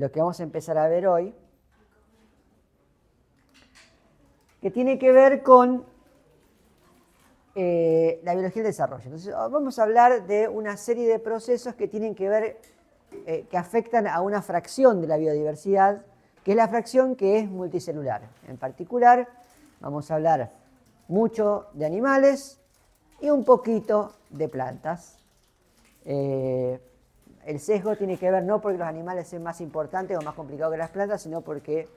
lo que vamos a empezar a ver hoy, que tiene que ver con la biología del desarrollo. Entonces, vamos a hablar de una serie de procesos que tienen que ver, que afectan a una fracción de la biodiversidad, que es la fracción que es multicelular. En particular, vamos a hablar mucho de animales y un poquito de plantas. El sesgo tiene que ver no porque los animales sean más importantes o más complicados que las plantas, sino porque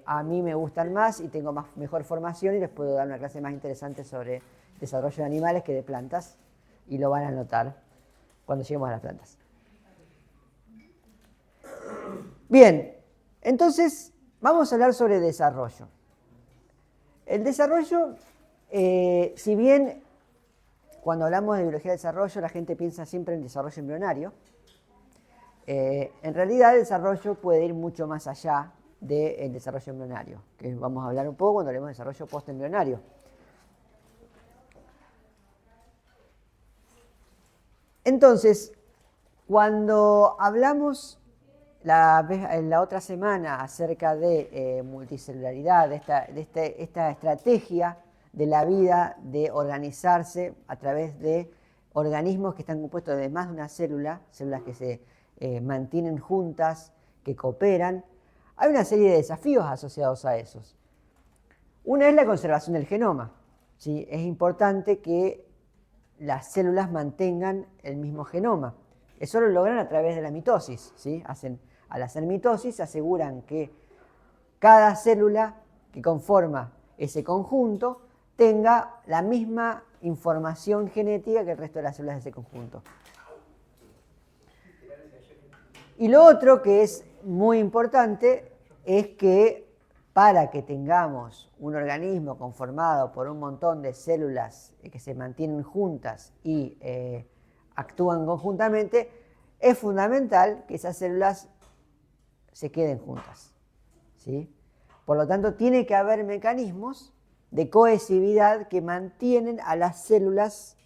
a mí me gustan más y tengo mejor formación y les puedo dar una clase más interesante sobre desarrollo de animales que de plantas, y lo van a notar cuando lleguemos a las plantas. Bien, entonces vamos a hablar sobre desarrollo. El desarrollo, si bien cuando hablamos de biología del desarrollo la gente piensa siempre en desarrollo embrionario, en realidad el desarrollo puede ir mucho más allá del desarrollo embrionario, que vamos a hablar un poco cuando hablemos de desarrollo postembrionario. Entonces, cuando hablamos la otra semana acerca de multicelularidad, de esta estrategia de la vida de organizarse a través de organismos que están compuestos de más de una célula, células que se mantienen juntas, que cooperan, hay una serie de desafíos asociados a esos. Una es la conservación del genoma, ¿sí? Es importante que las células mantengan el mismo genoma. Eso lo logran a través de la mitosis, ¿sí? Al hacer mitosis se aseguran que cada célula que conforma ese conjunto tenga la misma información genética que el resto de las células de ese conjunto. Y lo otro que es muy importante es que para que tengamos un organismo conformado por un montón de células que se mantienen juntas y actúan conjuntamente, es fundamental que esas células se queden juntas, ¿sí? Por lo tanto, tiene que haber mecanismos de cohesividad que mantienen a las células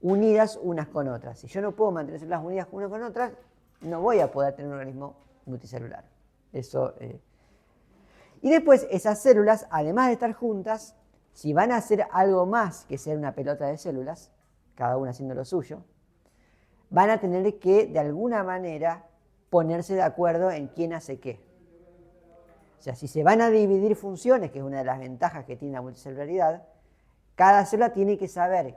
unidas unas con otras. Si yo no puedo mantener células unidas unas con otras, no voy a poder tener un organismo multicelular. Y después esas células, además de estar juntas, si van a hacer algo más que ser una pelota de células, cada una haciendo lo suyo, van a tener que, de alguna manera, ponerse de acuerdo en quién hace qué. O sea, si se van a dividir funciones, que es una de las ventajas que tiene la multicelularidad, cada célula tiene que saber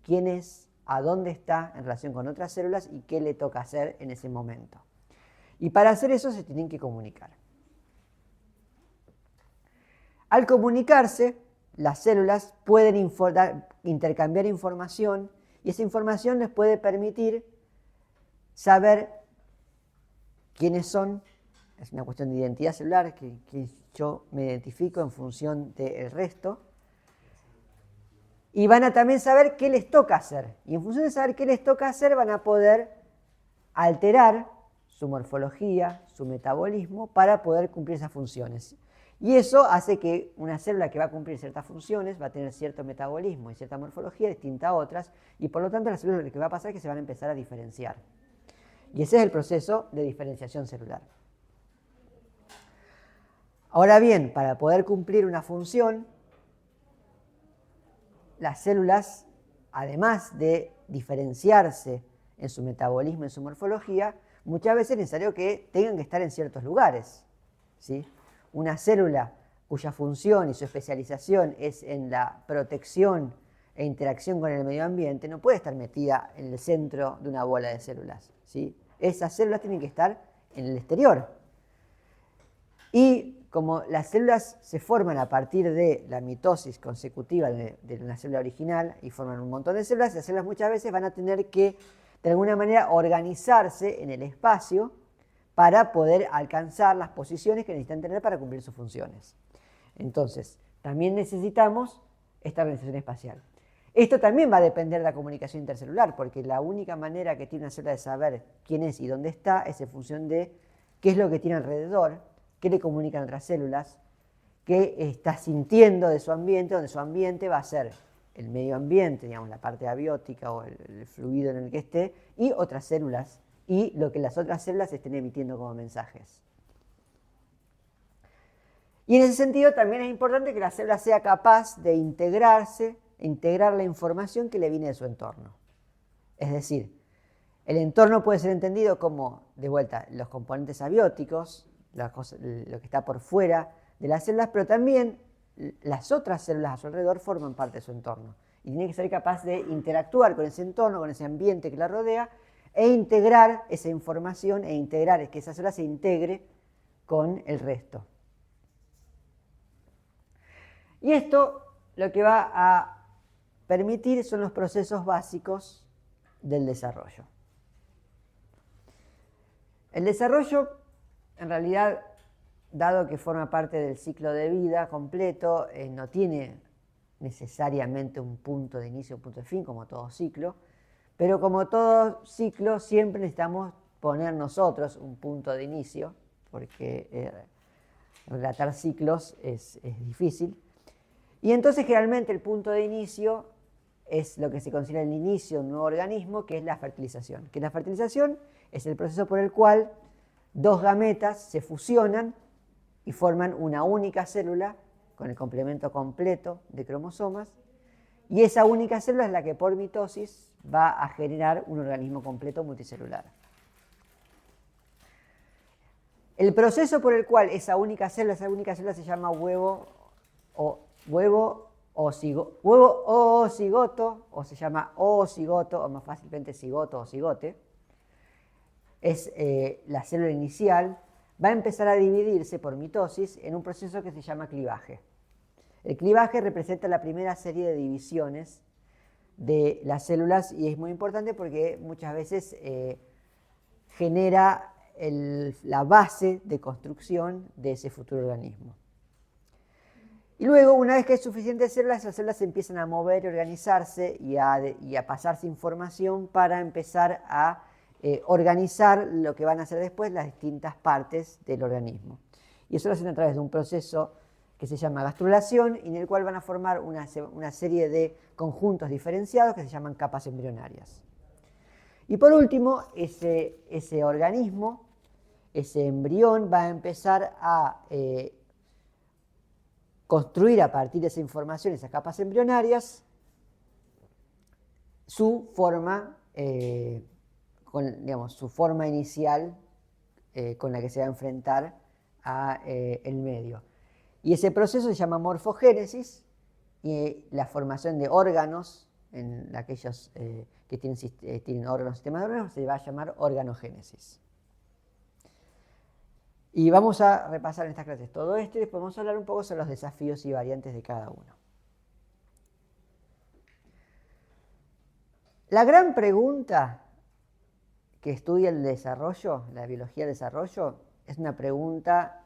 quién es, a dónde está en relación con otras células y qué le toca hacer en ese momento. Y para hacer eso se tienen que comunicar. Al comunicarse, las células pueden intercambiar información y esa información les puede permitir saber quiénes son. Es una cuestión de identidad celular que yo me identifico en función del resto. Y van a también saber qué les toca hacer. Y en función de saber qué les toca hacer van a poder alterar su morfología, su metabolismo, para poder cumplir esas funciones. Y eso hace que una célula que va a cumplir ciertas funciones va a tener cierto metabolismo y cierta morfología distinta a otras, y por lo tanto las células lo que va a pasar es que se van a empezar a diferenciar. Y ese es el proceso de diferenciación celular. Ahora bien, para poder cumplir una función, las células, además de diferenciarse en su metabolismo, en su morfología, muchas veces es necesario que tengan que estar en ciertos lugares, ¿sí? Una célula cuya función y su especialización es en la protección e interacción con el medio ambiente no puede estar metida en el centro de una bola de células, ¿sí? Esas células tienen que estar en el exterior. Y como las células se forman a partir de la mitosis consecutiva de una célula original y forman un montón de células, las células muchas veces van a tener que, de alguna manera, organizarse en el espacio para poder alcanzar las posiciones que necesitan tener para cumplir sus funciones. Entonces, también necesitamos esta organización espacial. Esto también va a depender de la comunicación intercelular, porque la única manera que tiene una célula de saber quién es y dónde está es en función de qué es lo que tiene alrededor, qué le comunican a otras células, qué está sintiendo de su ambiente, donde su ambiente va a ser el medio ambiente, digamos, la parte abiótica o el fluido en el que esté, y otras células y lo que las otras células estén emitiendo como mensajes. Y en ese sentido también es importante que la célula sea capaz de integrarse, integrar la información que le viene de su entorno. Es decir, el entorno puede ser entendido como, de vuelta, los componentes abióticos, lo que está por fuera de las células, pero también las otras células a su alrededor forman parte de su entorno. Y tiene que ser capaz de interactuar con ese entorno, con ese ambiente que la rodea, e integrar esa información, e integrar que esa célula se integre con el resto. Y esto lo que va a permitir son los procesos básicos del desarrollo. El desarrollo, en realidad, dado que forma parte del ciclo de vida completo, no tiene necesariamente un punto de inicio, un punto de fin, como todo ciclo, pero como todo ciclo siempre necesitamos poner nosotros un punto de inicio, porque relatar ciclos es difícil. Y entonces generalmente el punto de inicio es lo que se considera el inicio de un nuevo organismo, que es la fertilización. Que la fertilización es el proceso por el cual dos gametas se fusionan y forman una única célula con el complemento completo de cromosomas, y esa única célula es la que por mitosis va a generar un organismo completo multicelular. El proceso por el cual esa única célula se llama huevo o cigoto, o se llama oocigoto, o más fácilmente cigoto o cigote. Es la célula inicial, va a empezar a dividirse por mitosis en un proceso que se llama clivaje. El clivaje representa la primera serie de divisiones de las células y es muy importante porque muchas veces genera la base de construcción de ese futuro organismo. Y luego, una vez que hay suficientes células, las células se empiezan a mover y organizarse y a pasarse información para empezar a organizar lo que van a hacer después las distintas partes del organismo. Y eso lo hacen a través de un proceso que se llama gastrulación, y en el cual van a formar una serie de conjuntos diferenciados que se llaman capas embrionarias. Y por último, ese organismo, ese embrión, va a empezar a construir a partir de esa información, esas capas embrionarias, su forma, su forma inicial con la que se va a enfrentar el medio. Y ese proceso se llama morfogénesis, y la formación de órganos en aquellos que tienen órganos, sistemas de órganos, se va a llamar organogénesis. Y vamos a repasar en estas clases todo esto y después vamos a hablar un poco sobre los desafíos y variantes de cada uno. La gran pregunta que estudia el desarrollo, la biología del desarrollo, es una pregunta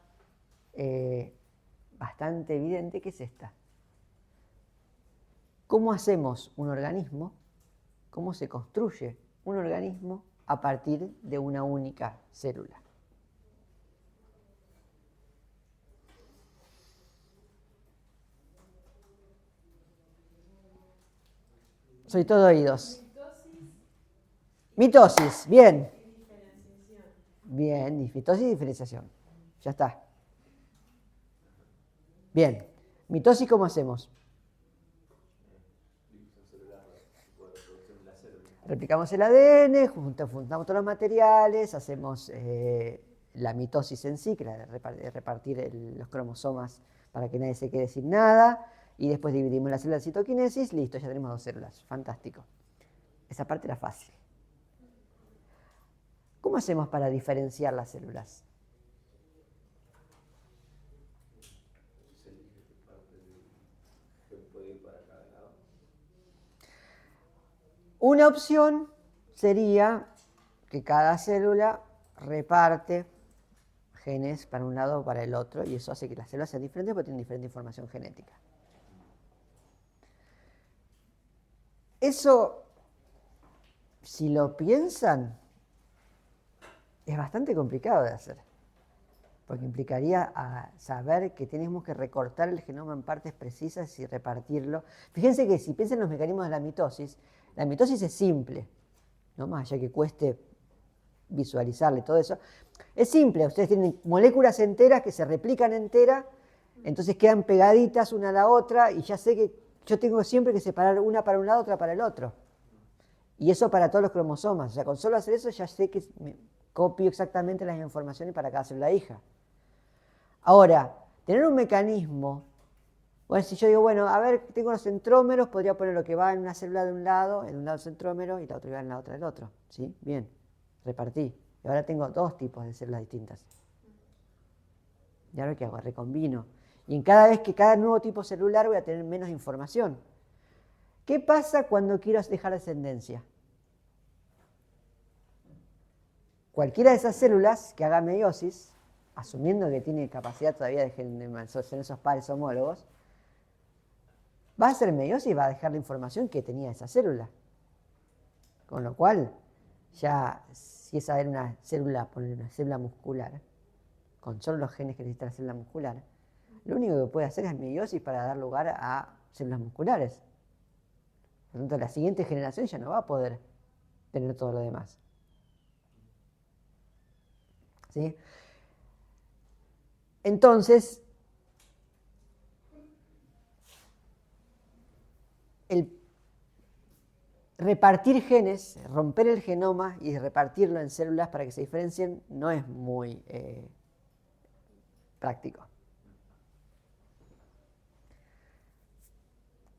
bastante evidente, que es esta. ¿Cómo hacemos un organismo? ¿Cómo se construye un organismo a partir de una única célula? Soy todo oídos. Mitosis, bien. Bien, mitosis y diferenciación. Ya está. Bien. Mitosis, ¿cómo hacemos? Replicamos el ADN, juntamos todos los materiales, hacemos la mitosis en sí, que es la de repartir los cromosomas para que nadie se quede sin nada, y después dividimos la célula de citoquinesis, listo, ya tenemos dos células. Fantástico. Esa parte era fácil. ¿Cómo hacemos para diferenciar las células? Una opción sería que cada célula reparte genes para un lado o para el otro, y eso hace que las células sean diferentes porque tienen diferente información genética. Eso, si lo piensan, es bastante complicado de hacer, porque implicaría saber que tenemos que recortar el genoma en partes precisas y repartirlo. Fíjense que si piensan en los mecanismos de la mitosis es simple, ¿no? Más allá que cueste visualizarle todo eso. Es simple, ustedes tienen moléculas enteras que se replican enteras, entonces quedan pegaditas una a la otra y ya sé que yo tengo siempre que separar una para un lado, otra para el otro. Y eso para todos los cromosomas. O sea, con solo hacer eso ya sé que me copio exactamente las informaciones para cada célula hija. Ahora, tener un mecanismo, bueno, si yo digo, bueno, a ver, tengo los centrómeros, podría poner lo que va en una célula de un lado, en un lado el centrómero, y la otra va en la otra del otro. ¿Sí? Bien, repartí. Y ahora tengo dos tipos de células distintas. ¿Y ahora qué hago? Recombino. Y en cada vez que cada nuevo tipo celular voy a tener menos información. ¿Qué pasa cuando quiero dejar descendencia? Cualquiera de esas células que haga meiosis, asumiendo que tiene capacidad todavía de tener esos pares homólogos, va a hacer meiosis y va a dejar la información que tenía esa célula. Con lo cual, ya si esa era una célula, poner una célula muscular, con solo los genes que necesita la célula muscular, lo único que puede hacer es meiosis para dar lugar a células musculares. Por lo tanto, la siguiente generación ya no va a poder tener todo lo demás. ¿Sí? Entonces, el repartir genes, romper el genoma y repartirlo en células para que se diferencien no es muy práctico.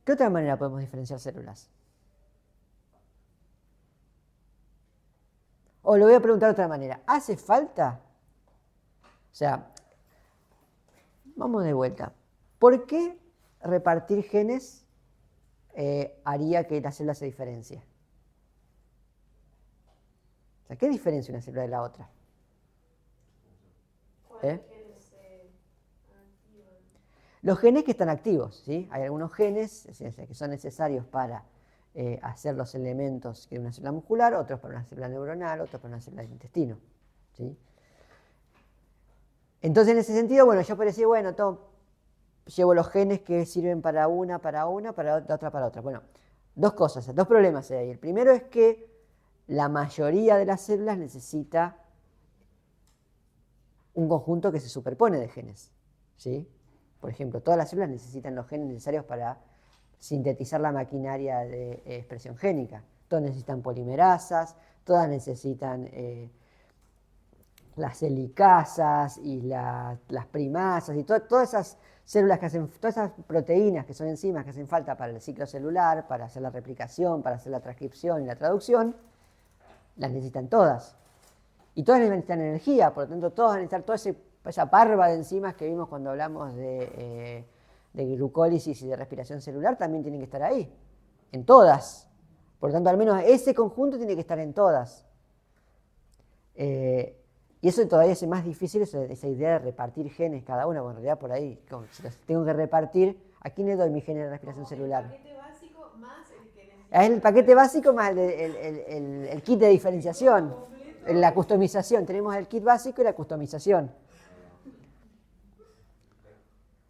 ¿Qué otra manera podemos diferenciar células? O lo voy a preguntar de otra manera. ¿Hace falta? O sea, vamos de vuelta. ¿Por qué repartir genes haría que la célula se diferencie? O sea, ¿qué diferencia una célula de la otra? Los genes que están activos, ¿sí? Hay algunos genes que son necesarios para hacer los elementos de una célula muscular, otros para una célula neuronal, otros para una célula del intestino, ¿sí? Entonces, en ese sentido, bueno, yo podría decir, bueno, llevo los genes que sirven para una, para la otra para otra. Bueno, dos cosas, dos problemas hay ahí. El primero es que la mayoría de las células necesita un conjunto que se superpone de genes, ¿sí? Por ejemplo, todas las células necesitan los genes necesarios para sintetizar la maquinaria de expresión génica. Todas necesitan polimerasas, todas necesitan las helicasas y las primasas y todas esas células que hacen, todas esas proteínas que son enzimas que hacen falta para el ciclo celular, para hacer la replicación, para hacer la transcripción y la traducción, las necesitan todas. Y todas necesitan energía, por lo tanto todas necesitan toda esa parva de enzimas que vimos cuando hablamos de glucólisis y de respiración celular, también tienen que estar ahí, en todas. Por lo tanto, al menos ese conjunto tiene que estar en todas. Y eso todavía hace más difícil esa idea de repartir genes cada uno, bueno, en realidad por ahí, si los tengo que repartir, ¿a quién le doy mi genes de respiración celular? El paquete básico más el que necesita. Es el paquete básico más el kit de diferenciación, la customización. Tenemos el kit básico y la customización.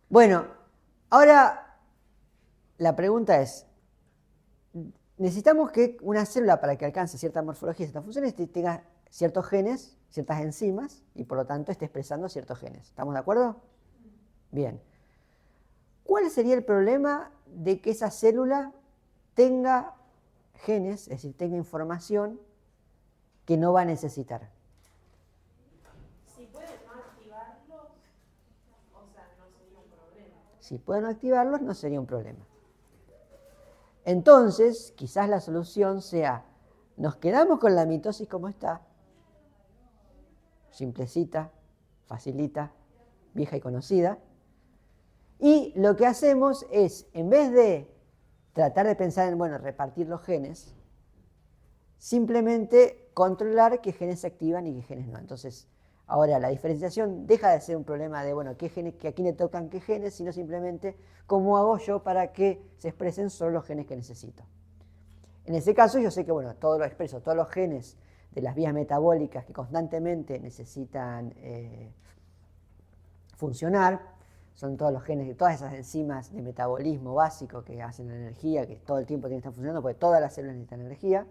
Bueno, ahora la pregunta es, necesitamos que una célula para que alcance cierta morfología, ciertas funciones, tenga ciertos genes, ciertas enzimas, y por lo tanto esté expresando ciertos genes. ¿Estamos de acuerdo? Bien. ¿Cuál sería el problema de que esa célula tenga genes, es decir, tenga información que no va a necesitar? Si puede no activarlos, o sea, no sería un problema. Si pueden activarlos, no sería un problema. Entonces, quizás la solución sea, nos quedamos con la mitosis como está, simplecita, facilita, vieja y conocida, y lo que hacemos es, en vez de tratar de pensar en, bueno, repartir los genes, simplemente controlar qué genes se activan y qué genes no. Entonces, ahora la diferenciación deja de ser un problema de, bueno, qué genes, que a quién le tocan qué genes, sino simplemente cómo hago yo para que se expresen solo los genes que necesito. En ese caso, yo sé que, bueno, todo lo expreso, todos los genes de las vías metabólicas que constantemente necesitan funcionar, son todos los genes de todas esas enzimas de metabolismo básico que hacen la energía, que todo el tiempo tienen que estar funcionando, porque todas las células necesitan energía.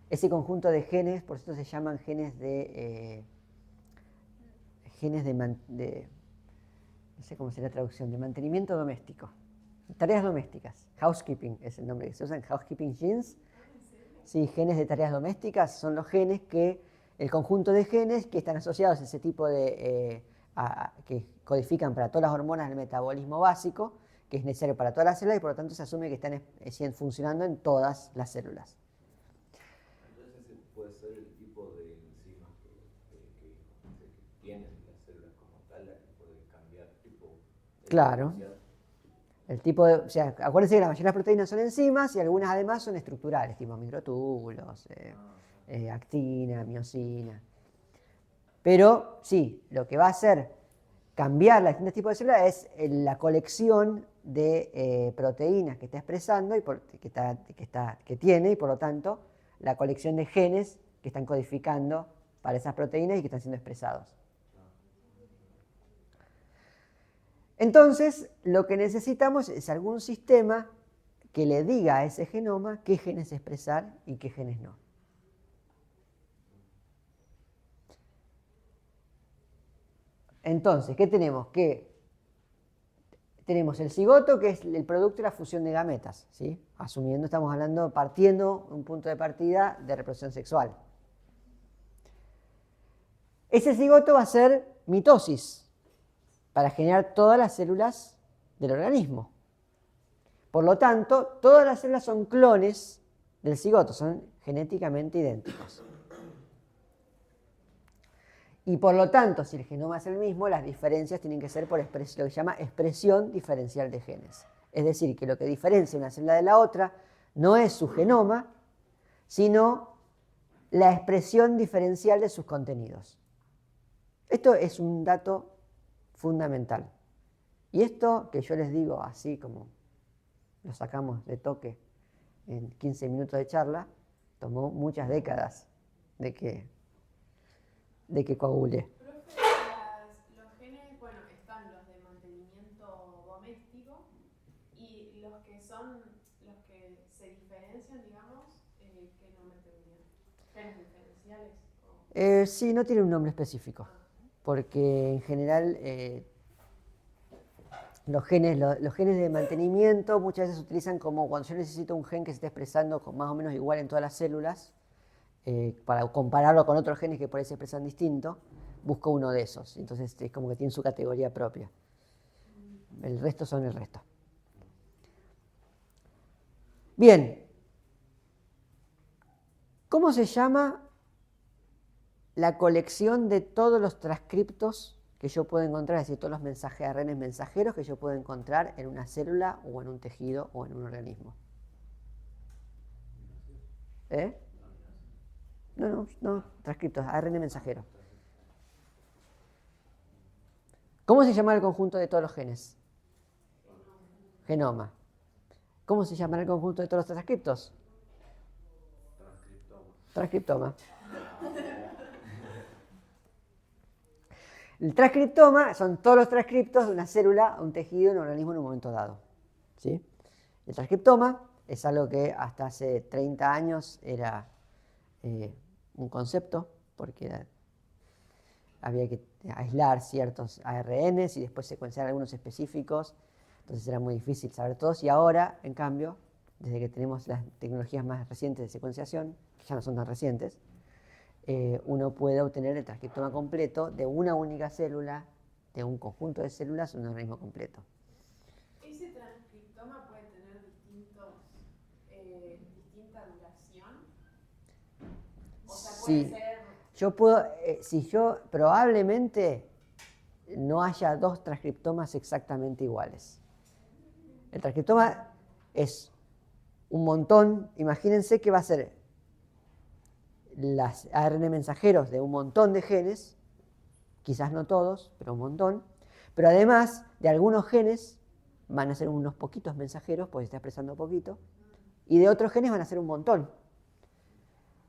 ese conjunto de genes, por eso se llaman genes no sé cómo sería la traducción, de mantenimiento doméstico. Tareas domésticas. Housekeeping es el nombre que se usa en housekeeping genes. Sí, genes de tareas domésticas son los genes el conjunto de genes que están asociados a ese tipo que codifican para todas las hormonas del metabolismo básico, que es necesario para todas las células y por lo tanto se asume que están funcionando en todas las células. Entonces ese puede ser el tipo de enzimas que tienen las células como tal, la que puede cambiar tipo de Claro. O sea, acuérdense que la mayoría de las proteínas son enzimas y algunas además son estructurales, tipo microtúbulos, actina, miosina. Pero sí, lo que va a hacer cambiar los distintos tipos de células es la colección de proteínas que está expresando y que tiene, y por lo tanto la colección de genes que están codificando para esas proteínas y que están siendo expresados. Entonces, lo que necesitamos es algún sistema que le diga a ese genoma qué genes expresar y qué genes no. Entonces, ¿qué tenemos? Tenemos el cigoto, que es el producto de la fusión de gametas, ¿sí? Partiendo un punto de partida de reproducción sexual. Ese cigoto va a ser mitosis para generar todas las células del organismo. Por lo tanto, todas las células son clones del cigoto, son genéticamente idénticos. Y por lo tanto, si el genoma es el mismo, las diferencias tienen que ser por lo que se llama expresión diferencial de genes. Es decir, que lo que diferencia una célula de la otra no es su genoma, sino la expresión diferencial de sus contenidos. Esto es un dato fundamental. Y esto que yo les digo así como lo sacamos de toque en 15 minutos de charla, tomó muchas décadas de que coagule. Profe, los genes, bueno, están los de mantenimiento doméstico y los que se diferencian, digamos, ¿qué nombre tendrían? ¿Genes diferenciales? Sí, no tiene un nombre específico, porque en general los genes de mantenimiento muchas veces se utilizan como cuando yo necesito un gen que se esté expresando más o menos igual en todas las células, para compararlo con otros genes que por ahí se expresan distinto, busco uno de esos. Entonces es como que tiene su categoría propia. El resto son el resto. Bien. ¿Cómo se llama la colección de todos los transcriptos que yo puedo encontrar, es decir, todos los ARN mensajeros que yo puedo encontrar en una célula o en un tejido o en un organismo? No, transcriptos, ARN mensajero. ¿Cómo se llama el conjunto de todos los genes? Genoma. ¿Cómo se llamará el conjunto de todos los transcriptos? Transcriptoma. El transcriptoma son todos los transcriptos de una célula, un tejido, un organismo en un momento dado. ¿Sí? El transcriptoma es algo que hasta hace 30 años era un concepto, porque había que aislar ciertos ARNs y después secuenciar algunos específicos, entonces era muy difícil saber todos. Y ahora, en cambio, desde que tenemos las tecnologías más recientes de secuenciación, que ya no son tan recientes, uno puede obtener el transcriptoma completo de una única célula, de un conjunto de células, un organismo completo. ¿Ese transcriptoma puede tener distinta duración? O sea, puede ser... probablemente no haya dos transcriptomas exactamente iguales. El transcriptoma es un montón, imagínense que va a ser las ARN mensajeros de un montón de genes, quizás no todos, pero un montón, pero además de algunos genes van a ser unos poquitos mensajeros, porque se está expresando poquito, y de otros genes van a ser un montón.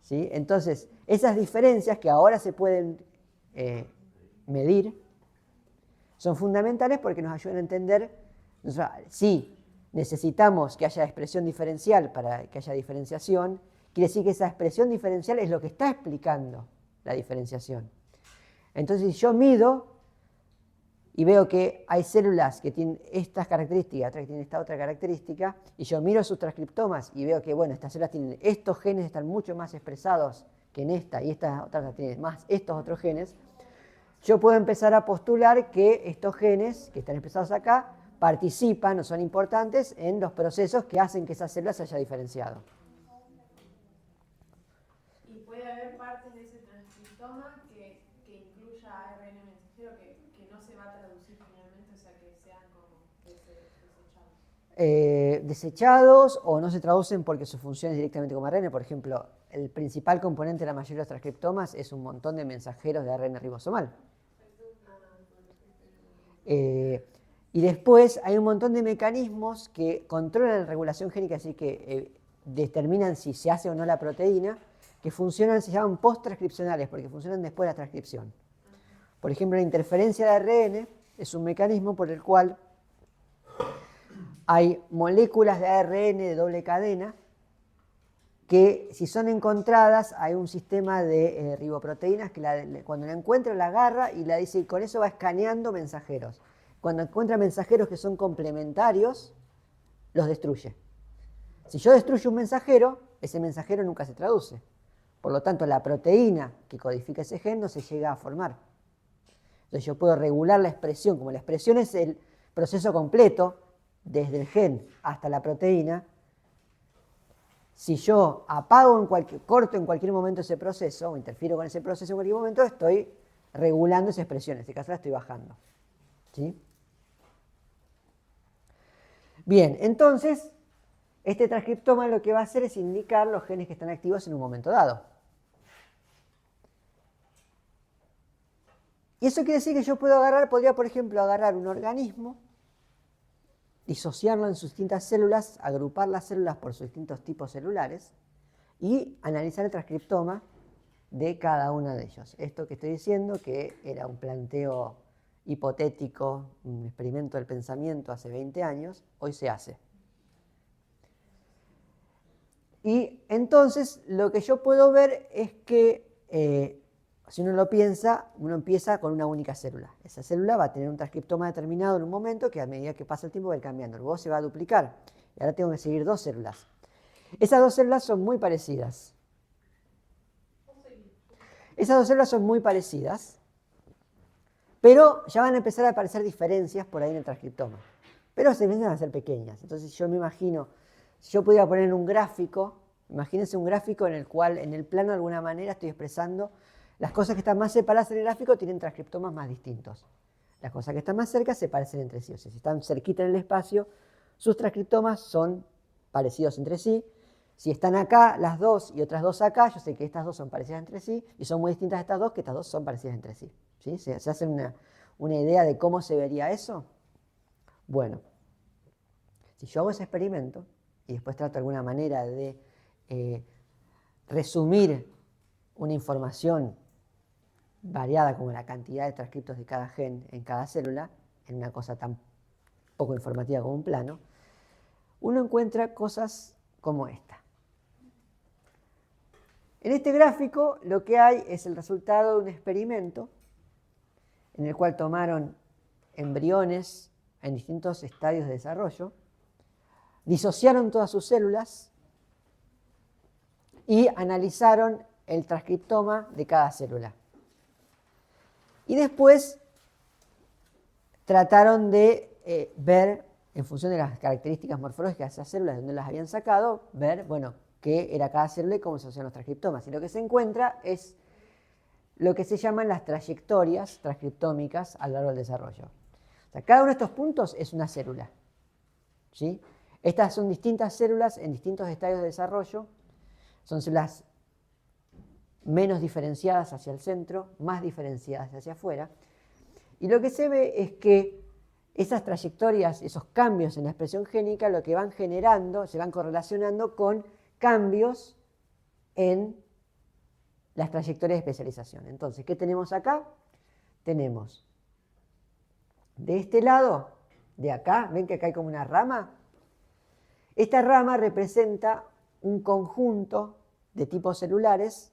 ¿Sí? Entonces, esas diferencias que ahora se pueden medir son fundamentales porque nos ayudan a entender si necesitamos que haya expresión diferencial para que haya diferenciación, quiere decir que esa expresión diferencial es lo que está explicando la diferenciación. Entonces, si yo mido y veo que hay células que tienen estas características, otras que tienen esta otra característica, y yo miro sus transcriptomas y veo que, bueno, estas células tienen estos genes, están mucho más expresados que en esta, y estas otras tienen más estos otros genes, yo puedo empezar a postular que estos genes que están expresados acá participan o son importantes en los procesos que hacen que esa célula se haya diferenciado. ¿Y puede haber partes de ese transcriptoma que incluya ARN mensajero que no se va a traducir finalmente, o sea, que sean como desechados? Desechados o no se traducen porque su función es directamente como ARN. Por ejemplo, el principal componente de la mayoría de los transcriptomas es un montón de mensajeros de ARN ribosomal. Y después hay un montón de mecanismos que controlan la regulación génica, así que determinan si se hace o no la proteína, que funcionan, se llaman post-transcripcionales, porque funcionan después de la transcripción. Por ejemplo, la interferencia de ARN es un mecanismo por el cual hay moléculas de ARN de doble cadena que, si son encontradas, hay un sistema de riboproteínas que cuando la encuentra la agarra y la dice, y con eso va escaneando mensajeros. Cuando encuentra mensajeros que son complementarios, los destruye. Si yo destruyo un mensajero, ese mensajero nunca se traduce. Por lo tanto, la proteína que codifica ese gen no se llega a formar. Entonces yo puedo regular la expresión. Como la expresión es el proceso completo, desde el gen hasta la proteína, si yo apago corto en cualquier momento ese proceso, o interfiero con ese proceso en cualquier momento, estoy regulando esa expresión. En este caso la estoy bajando. ¿Sí? Bien, entonces, este transcriptoma lo que va a hacer es indicar los genes que están activos en un momento dado. Y eso quiere decir que yo podría, por ejemplo, agarrar un organismo, disociarlo en sus distintas células, agrupar las células por sus distintos tipos celulares y analizar el transcriptoma de cada uno de ellos. Esto que estoy diciendo, que era un planteo hipotético, un experimento del pensamiento hace 20 años, hoy se hace. Y entonces lo que yo puedo ver es que, si uno lo piensa, uno empieza con una única célula. Esa célula va a tener un transcriptoma determinado en un momento que a medida que pasa el tiempo va a ir cambiando. Luego se va a duplicar. Y ahora tengo que seguir dos células. Esas dos células son muy parecidas. Esas dos células son muy parecidas, pero ya van a empezar a aparecer diferencias por ahí en el transcriptoma. Pero se empiezan a hacer pequeñas. Entonces yo me imagino, si yo pudiera poner un gráfico, imagínense un gráfico en el cual en el plano de alguna manera estoy expresando las cosas que están más separadas en el gráfico tienen transcriptomas más distintos. Las cosas que están más cerca se parecen entre sí. O sea, si están cerquita en el espacio, sus transcriptomas son parecidos entre sí. Si están acá las dos y otras dos acá, yo sé que estas dos son parecidas entre sí y son muy distintas a estas dos, que estas dos son parecidas entre sí. ¿Sí? ¿Se hacen una idea de cómo se vería eso? Bueno, si yo hago ese experimento y después trato de alguna manera de resumir una información variada como la cantidad de transcriptos de cada gen en cada célula, en una cosa tan poco informativa como un plano, uno encuentra cosas como esta. En este gráfico lo que hay es el resultado de un experimento en el cual tomaron embriones en distintos estadios de desarrollo, disociaron todas sus células y analizaron el transcriptoma de cada célula. Y después trataron de ver, en función de las características morfológicas de esas células de donde las habían sacado, ver, bueno, qué era cada célula y cómo se asocian los transcriptomas. Y lo que se encuentra es lo que se llaman las trayectorias transcriptómicas a lo largo del desarrollo. O sea, cada uno de estos puntos es una célula. ¿Sí? Estas son distintas células en distintos estadios de desarrollo. Son células menos diferenciadas hacia el centro, más diferenciadas hacia afuera. Y lo que se ve es que esas trayectorias, esos cambios en la expresión génica, lo que van generando, se van correlacionando con cambios en las trayectorias de especialización. Entonces, ¿qué tenemos acá? Tenemos de este lado, de acá, ¿ven que acá hay como una rama? Esta rama representa un conjunto de tipos celulares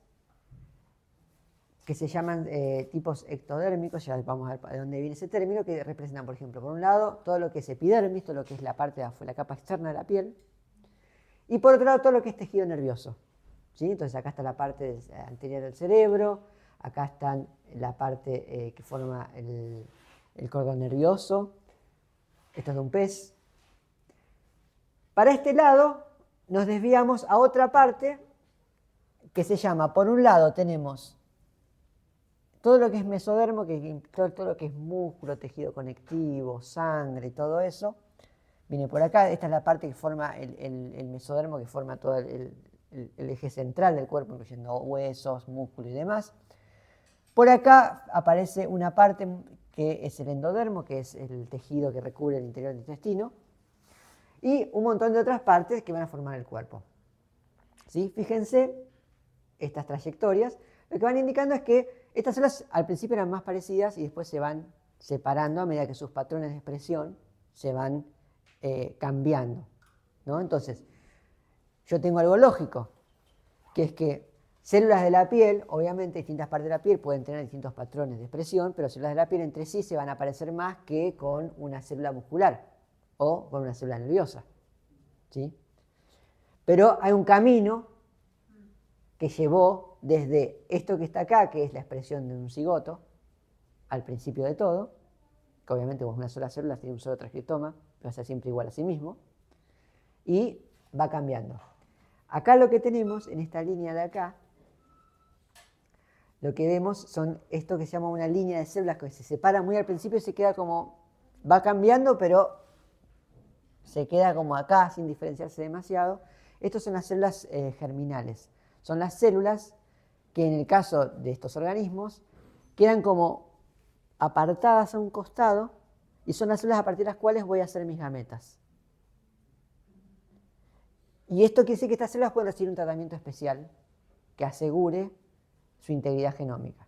que se llaman tipos ectodérmicos, ya vamos a ver de dónde viene ese término, que representan, por ejemplo, por un lado, todo lo que es epidermis, todo lo que es la parte de afuera, la capa externa de la piel, y por otro lado, todo lo que es tejido nervioso. ¿Sí? Entonces acá está la parte anterior del cerebro, acá está la parte que forma el cordón nervioso, esto es de un pez. Para este lado nos desviamos a otra parte que se llama, por un lado tenemos todo lo que es mesodermo, todo lo que es músculo, tejido conectivo, sangre, todo eso, viene por acá. Esta es la parte que forma el mesodermo, que forma todo el eje central del cuerpo, incluyendo huesos, músculo y demás. Por acá aparece una parte que es el endodermo, que es el tejido que recubre el interior del intestino, y un montón de otras partes que van a formar el cuerpo. ¿Sí? Fíjense estas trayectorias. Lo que van indicando es que estas células al principio eran más parecidas y después se van separando a medida que sus patrones de expresión se van cambiando, ¿no? Entonces, yo tengo algo lógico, que es que células de la piel, obviamente distintas partes de la piel pueden tener distintos patrones de expresión, pero células de la piel entre sí se van a parecer más que con una célula muscular o con una célula nerviosa. ¿Sí? Pero hay un camino que llevó desde esto que está acá, que es la expresión de un cigoto, al principio de todo, que obviamente con una sola célula tiene un solo transcriptoma, va a ser siempre igual a sí mismo, y va cambiando. Acá lo que tenemos, en esta línea de acá, lo que vemos son esto que se llama una línea de células que se separa muy al principio y se queda como, va cambiando, pero se queda como acá sin diferenciarse demasiado. Estas son las células germinales. Son las células que en el caso de estos organismos quedan como apartadas a un costado y son las células a partir de las cuales voy a hacer mis gametas. Y esto quiere decir que estas células pueden recibir un tratamiento especial que asegure su integridad genómica.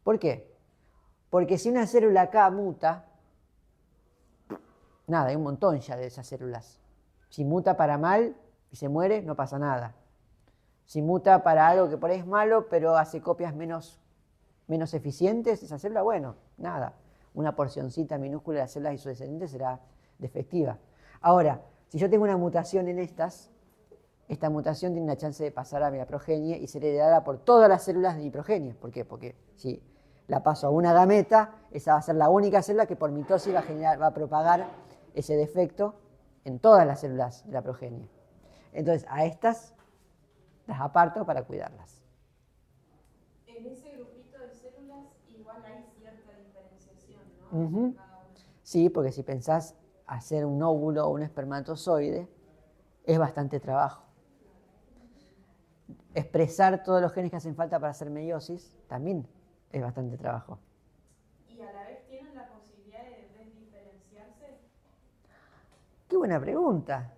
¿Por qué? Porque si una célula acá muta, nada, hay un montón ya de esas células. Si muta para mal y se muere, no pasa nada. Si muta para algo que por ahí es malo, pero hace copias menos eficientes, esa célula, bueno, nada. Una porcioncita minúscula de las células y su descendiente será defectiva. Ahora, si yo tengo una mutación en esta mutación tiene una chance de pasar a mi progenie y ser heredada por todas las células de mi progenie. ¿Por qué? Porque si la paso a una gameta, esa va a ser la única célula que por mitosis va a propagar ese defecto en todas las células de la progenie. Entonces, a estas las aparto para cuidarlas. En ese grupito de células igual hay cierta diferenciación, ¿no? Uh-huh. Sí, porque si pensás hacer un óvulo o un espermatozoide, es bastante trabajo. Expresar todos los genes que hacen falta para hacer meiosis también es bastante trabajo. ¿Y a la vez tienen la posibilidad de desdiferenciarse? Qué buena pregunta.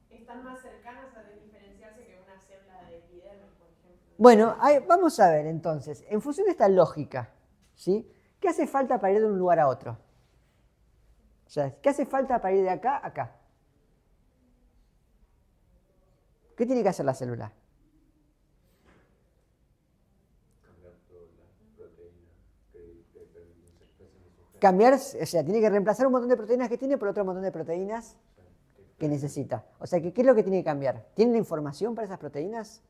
¿Están más cercanas a desdiferenciarse que una célula de epidermis, por ejemplo? Bueno, vamos a ver entonces, en función de esta lógica, ¿sí? ¿Qué hace falta para ir de un lugar a otro? O sea, ¿qué hace falta para ir de acá a acá? ¿Qué tiene que hacer la célula? Cambiar todas las proteínas que se expresan en su gen. Cambiar, o sea, tiene que reemplazar un montón de proteínas que tiene por otro montón de proteínas que necesita. O sea, ¿qué es lo que tiene que cambiar? ¿Tienen la información para esas proteínas?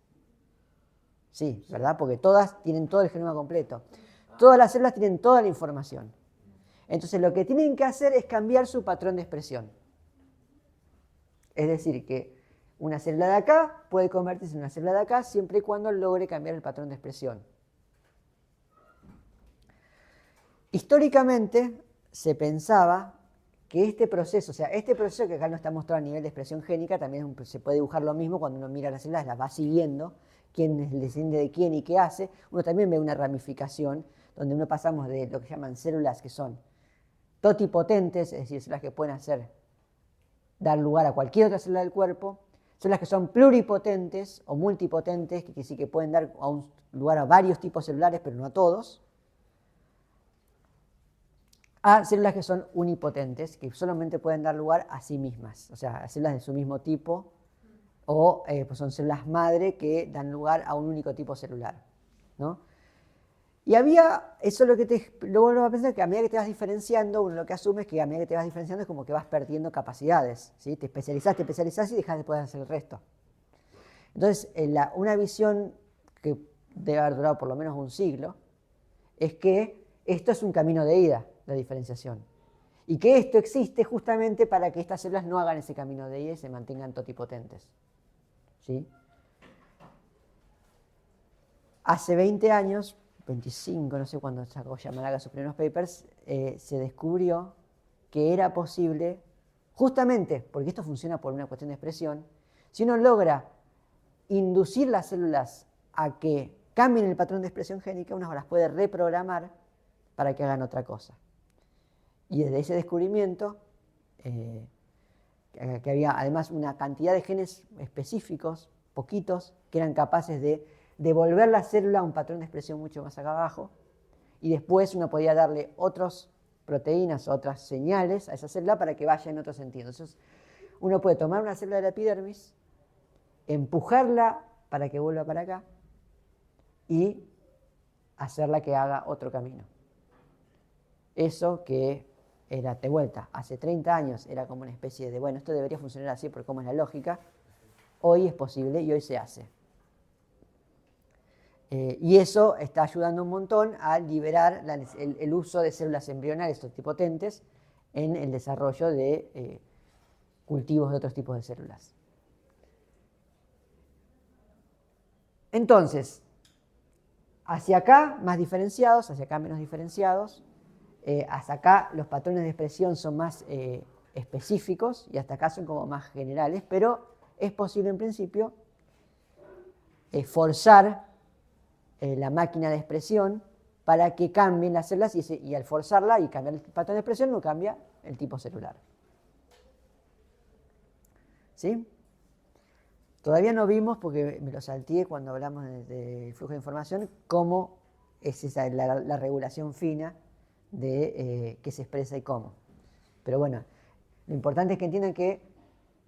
Sí, ¿verdad? Porque todas tienen todo el genoma completo. Todas las células tienen toda la información. Entonces, lo que tienen que hacer es cambiar su patrón de expresión. Es decir, que una célula de acá puede convertirse en una célula de acá siempre y cuando logre cambiar el patrón de expresión. Históricamente se pensaba que este proceso, o sea, este proceso que acá no está mostrado a nivel de expresión génica, también se puede dibujar lo mismo cuando uno mira las células, las va siguiendo, quién es el descendiente de quién y qué hace. Uno también ve una ramificación donde uno pasamos de lo que llaman células que son totipotentes, es decir, células que pueden dar lugar a cualquier otra célula del cuerpo, células que son pluripotentes o multipotentes, que quiere decir que pueden dar lugar a varios tipos celulares, pero no a todos, a células que son unipotentes, que solamente pueden dar lugar a sí mismas, o sea, a células de su mismo tipo, o pues son células madre que dan lugar a un único tipo celular, ¿no? Y había, eso es lo que luego lo vas a pensar, que a medida que te vas diferenciando, uno lo que asume es que a medida que te vas diferenciando es como que vas perdiendo capacidades, ¿sí? Te especializás y dejas de poder hacer el resto. Entonces, una visión que debe haber durado por lo menos un siglo, es que esto es un camino de ida, la diferenciación. Y que esto existe justamente para que estas células no hagan ese camino de ida y se mantengan totipotentes. ¿Sí? Hace 20 años, 25, no sé cuándo sacó Yamanaka sus primeros papers, se descubrió que era posible, justamente porque esto funciona por una cuestión de expresión, si uno logra inducir las células a que cambien el patrón de expresión génica, uno las puede reprogramar para que hagan otra cosa. Y desde ese descubrimiento, que había además una cantidad de genes específicos, poquitos, que eran capaces de devolver la célula a un patrón de expresión mucho más acá abajo, y después uno podía darle otras proteínas, otras señales a esa célula para que vaya en otro sentido. Entonces, uno puede tomar una célula de la epidermis, empujarla para que vuelva para acá y hacerla que haga otro camino. Eso que era de vuelta, hace 30 años era como una especie de, bueno, esto debería funcionar así por cómo es la lógica, hoy es posible y hoy se hace. Y eso está ayudando un montón a liberar el uso de células embrionales totipotentes en el desarrollo de cultivos de otros tipos de células. Entonces, hacia acá más diferenciados, hacia acá menos diferenciados, hasta acá los patrones de expresión son más específicos y hasta acá son como más generales, pero es posible en principio forzar la máquina de expresión para que cambien las células y al forzarla y cambiar el patrón de expresión no cambia el tipo celular. ¿Sí? Todavía no vimos, porque me lo salteé cuando hablamos del flujo de información, cómo es esa, la regulación fina de qué se expresa y cómo. Pero bueno, lo importante es que entiendan que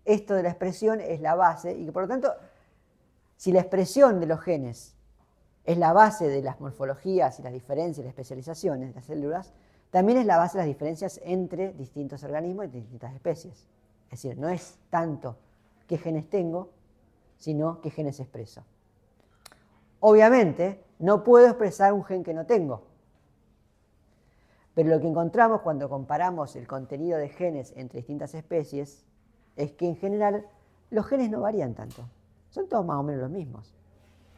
esto de la expresión es la base y que por lo tanto, si la expresión de los genes es la base de las morfologías y las diferencias y las especializaciones de las células, también es la base de las diferencias entre distintos organismos y distintas especies. Es decir, no es tanto qué genes tengo, sino qué genes expreso. Obviamente, no puedo expresar un gen que no tengo. Pero lo que encontramos cuando comparamos el contenido de genes entre distintas especies es que en general los genes no varían tanto. Son todos más o menos los mismos.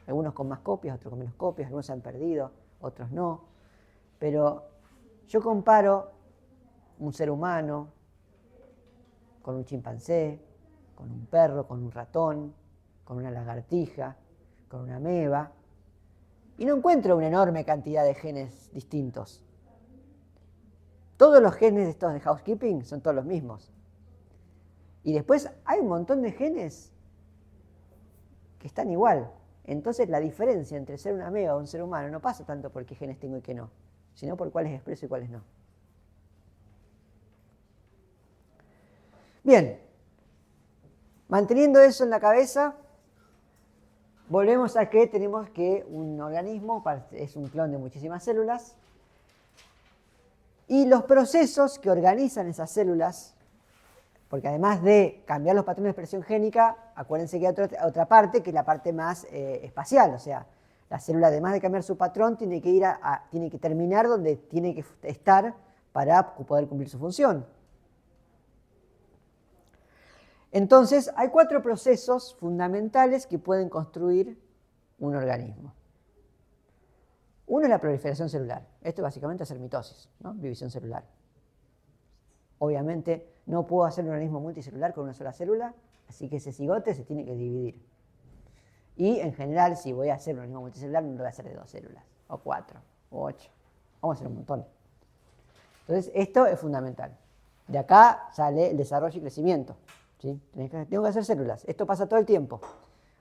Algunos con más copias, otros con menos copias, algunos se han perdido, otros no. Pero yo comparo un ser humano con un chimpancé, con un perro, con un ratón, con una lagartija, con una ameba, y no encuentro una enorme cantidad de genes distintos. Todos los genes de estos de housekeeping son todos los mismos. Y después hay un montón de genes que están igual. Entonces la diferencia entre ser una ameba o un ser humano no pasa tanto por qué genes tengo y qué no, sino por cuáles expreso y cuáles no. Bien, manteniendo eso en la cabeza, volvemos a que tenemos que un organismo es un clon de muchísimas células y los procesos que organizan esas células, porque además de cambiar los patrones de expresión génica, acuérdense que hay otra parte que es la parte más espacial, o sea, la célula además de cambiar su patrón tiene que tiene que terminar donde tiene que estar para poder cumplir su función. Entonces, hay 4 procesos fundamentales que pueden construir un organismo. Uno es la proliferación celular. Esto básicamente es hacer mitosis, ¿no? División celular. Obviamente no puedo hacer un organismo multicelular con una sola célula, así que ese cigote se tiene que dividir. Y en general, si voy a hacer un organismo multicelular, no lo voy a hacer de 2 células, o 4, o 8. Vamos a hacer un montón. Entonces, esto es fundamental. De acá sale el desarrollo y crecimiento. ¿Sí? Tengo que hacer células. Esto pasa todo el tiempo,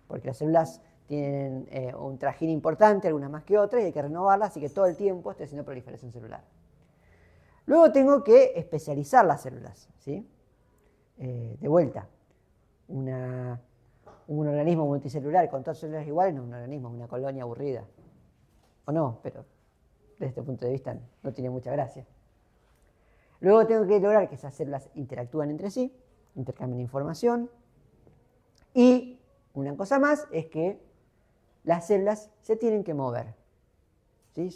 porque las células tienen un trajín importante, algunas más que otras, y hay que renovarlas, así que todo el tiempo estoy haciendo proliferación celular. Luego tengo que especializar las células, ¿sí? De vuelta, una un organismo multicelular con todas células iguales no es un organismo, es una colonia aburrida. O no, pero desde este punto de vista no tiene mucha gracia. Luego tengo que lograr que esas células interactúen entre sí, intercambien información. Y una cosa más es que las células se tienen que mover. ¿Sí?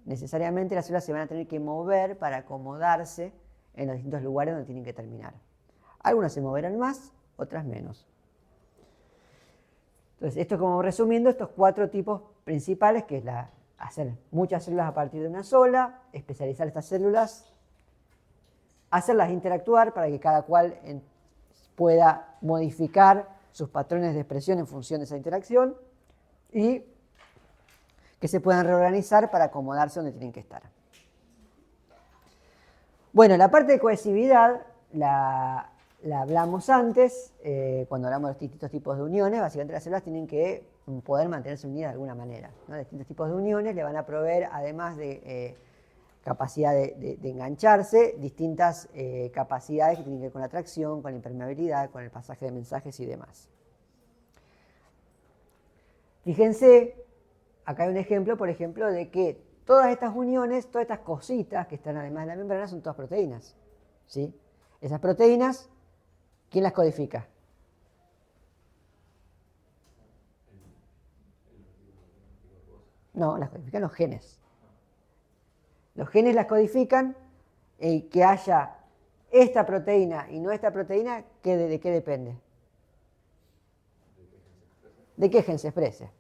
Necesariamente las células se van a tener que mover para acomodarse en los distintos lugares donde tienen que terminar. Algunas se moverán más, otras menos. Entonces, esto es como resumiendo estos 4 tipos principales, que es hacer muchas células a partir de una sola, especializar estas células, hacerlas interactuar para que cada cual pueda modificar sus patrones de expresión en función de esa interacción y que se puedan reorganizar para acomodarse donde tienen que estar. Bueno, la parte de cohesividad la hablamos antes, cuando hablamos de los distintos tipos de uniones. Básicamente las células tienen que poder mantenerse unidas de alguna manera, ¿no? Distintos tipos de uniones le van a proveer, además de capacidad de engancharse, distintas capacidades que tienen que ver con la atracción, con la impermeabilidad, con el pasaje de mensajes y demás. Fíjense, acá hay un ejemplo, por ejemplo, de que todas estas uniones, todas estas cositas que están además de la membrana son todas proteínas, ¿sí? Esas proteínas, ¿quién las codifica? No, las codifican los genes. Los genes las codifican y que haya esta proteína y no esta proteína, ¿de qué depende? ¿De qué gen se exprese?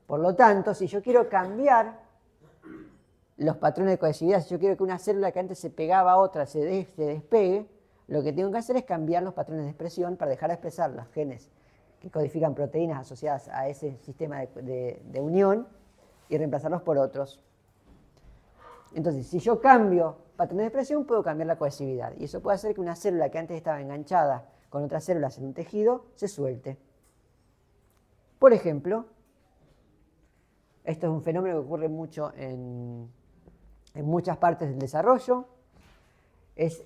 Por lo tanto, si yo quiero cambiar los patrones de cohesividad, si yo quiero que una célula que antes se pegaba a otra se despegue, lo que tengo que hacer es cambiar los patrones de expresión para dejar de expresar los genes que codifican proteínas asociadas a ese sistema de unión y reemplazarlos por otros. Entonces, si yo cambio patrones de expresión, puedo cambiar la cohesividad. Y eso puede hacer que una célula que antes estaba enganchada con otras células en un tejido se suelte. Por ejemplo, esto es un fenómeno que ocurre mucho en muchas partes del desarrollo. Es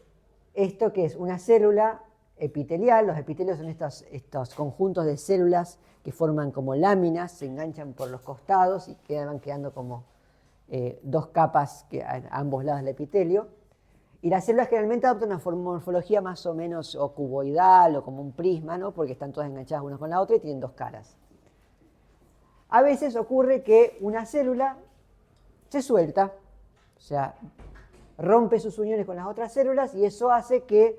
esto que es una célula epitelial. Los epitelios son estos conjuntos de células que forman como láminas, se enganchan por los costados y van quedando como 2 capas a ambos lados del epitelio. Y las células generalmente adoptan una morfología más o menos o cuboidal o como un prisma, ¿no? Porque están todas enganchadas una con la otra y tienen 2 caras. A veces ocurre que una célula se suelta, o sea, rompe sus uniones con las otras células y eso hace que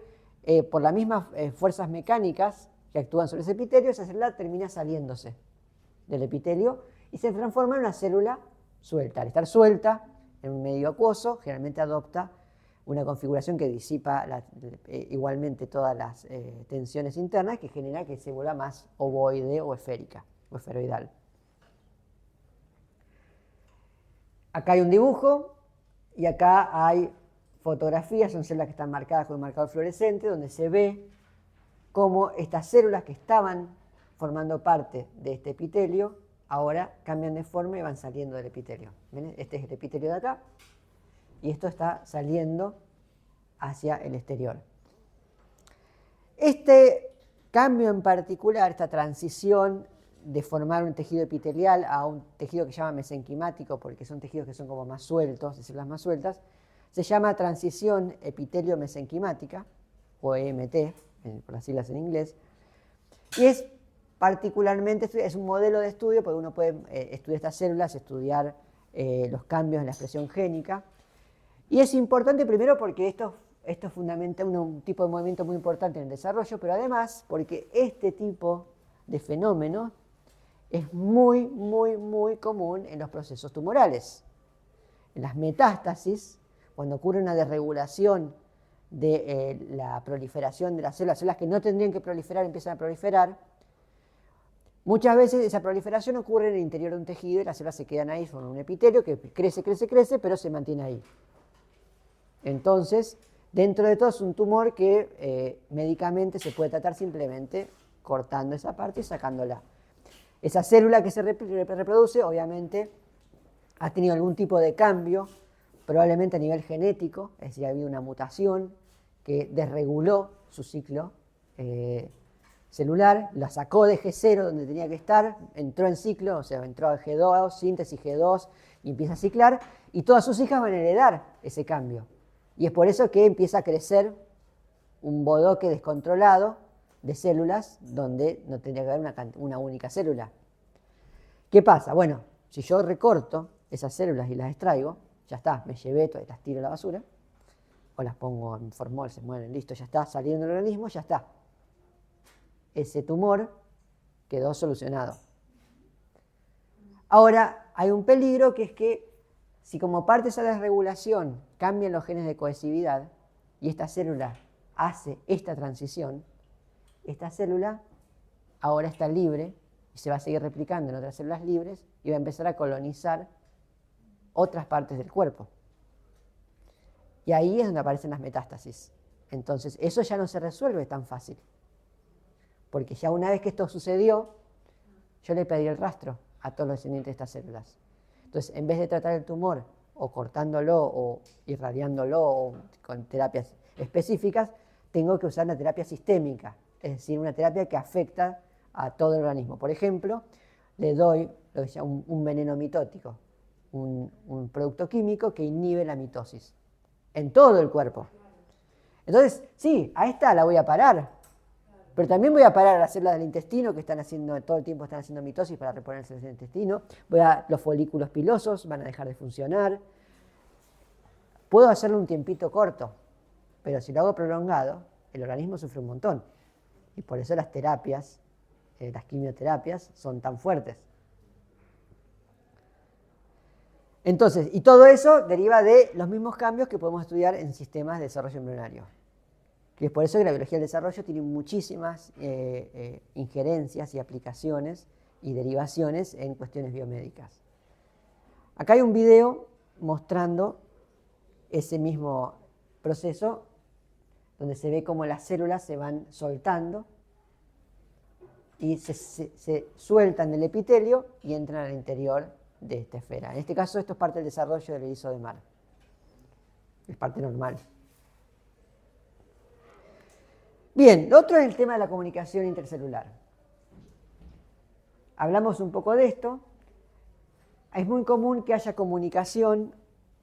por las mismas fuerzas mecánicas que actúan sobre ese epitelio, esa célula termina saliéndose del epitelio y se transforma en una célula suelta. Al estar suelta en un medio acuoso, generalmente adopta una configuración que disipa igualmente todas las tensiones internas, que genera que se vuelva más ovoide o esférica o esferoidal. Acá hay un dibujo y acá hay fotografías, son células que están marcadas con un marcador fluorescente, donde se ve cómo estas células que estaban formando parte de este epitelio ahora cambian de forma y van saliendo del epitelio. ¿Ven? Este es el epitelio de acá y esto está saliendo hacia el exterior. Este cambio en particular, esta transición de formar un tejido epitelial a un tejido que se llama mesenquimático, porque son tejidos que son como más sueltos, de células más sueltas, se llama transición epitelio-mesenquimática, o EMT, por las siglas en inglés, y es particularmente, es un modelo de estudio, porque uno puede estudiar estas células, estudiar los cambios en la expresión génica, y es importante primero porque esto fundamenta un tipo de movimiento muy importante en el desarrollo, pero además porque este tipo de fenómeno es muy, muy, muy común en los procesos tumorales. En las metástasis, cuando ocurre una desregulación de la proliferación de las células que no tendrían que proliferar empiezan a proliferar, muchas veces esa proliferación ocurre en el interior de un tejido y las células se quedan ahí, son un epitelio que crece, crece, crece, pero se mantiene ahí. Entonces, dentro de todo es un tumor que médicamente se puede tratar simplemente cortando esa parte y sacándola. Esa célula que se reproduce, obviamente, ha tenido algún tipo de cambio, probablemente a nivel genético, es decir, ha habido una mutación que desreguló su ciclo celular, la sacó de G0 donde tenía que estar, entró en ciclo, o sea, entró a G2, síntesis G2 y empieza a ciclar, y todas sus hijas van a heredar ese cambio. Y es por eso que empieza a crecer un bodoque descontrolado de células donde no tendría que haber una única célula. ¿Qué pasa? Bueno, si yo recorto esas células y las extraigo, ya está, me llevé todas, las tiro a la basura, o las pongo en formol, se mueren, listo, ya está, saliendo del organismo, ya está. Ese tumor quedó solucionado. Ahora, hay un peligro que es que si como parte de esa desregulación cambian los genes de cohesividad y esta célula hace esta transición, esta célula ahora está libre y se va a seguir replicando en otras células libres y va a empezar a colonizar otras partes del cuerpo. Y ahí es donde aparecen las metástasis. Entonces, eso ya no se resuelve tan fácil. Porque ya una vez que esto sucedió, yo le pedí el rastro a todos los descendientes de estas células. Entonces, en vez de tratar el tumor o cortándolo o irradiándolo o con terapias específicas, tengo que usar una terapia sistémica, es decir, una terapia que afecta a todo el organismo. Por ejemplo, le doy lo que se llama un veneno mitótico, un producto químico que inhibe la mitosis en todo el cuerpo. Entonces, sí, a esta la voy a parar, pero también voy a parar a las células del intestino que están haciendo, todo el tiempo están haciendo mitosis para reponer células del intestino. Los folículos pilosos van a dejar de funcionar. Puedo hacerlo un tiempito corto, pero si lo hago prolongado, el organismo sufre un montón. Y por eso las terapias, las quimioterapias, son tan fuertes. Entonces, y todo eso deriva de los mismos cambios que podemos estudiar en sistemas de desarrollo embrionario. Que es por eso que la biología del desarrollo tiene muchísimas injerencias y aplicaciones y derivaciones en cuestiones biomédicas. Acá hay un video mostrando ese mismo proceso donde se ve cómo las células se van soltando y se sueltan del epitelio y entran al interior de esta esfera. En este caso, esto es parte del desarrollo del erizo de mar. Es parte normal. Bien, lo otro es el tema de la comunicación intercelular. Hablamos un poco de esto. Es muy común que haya comunicación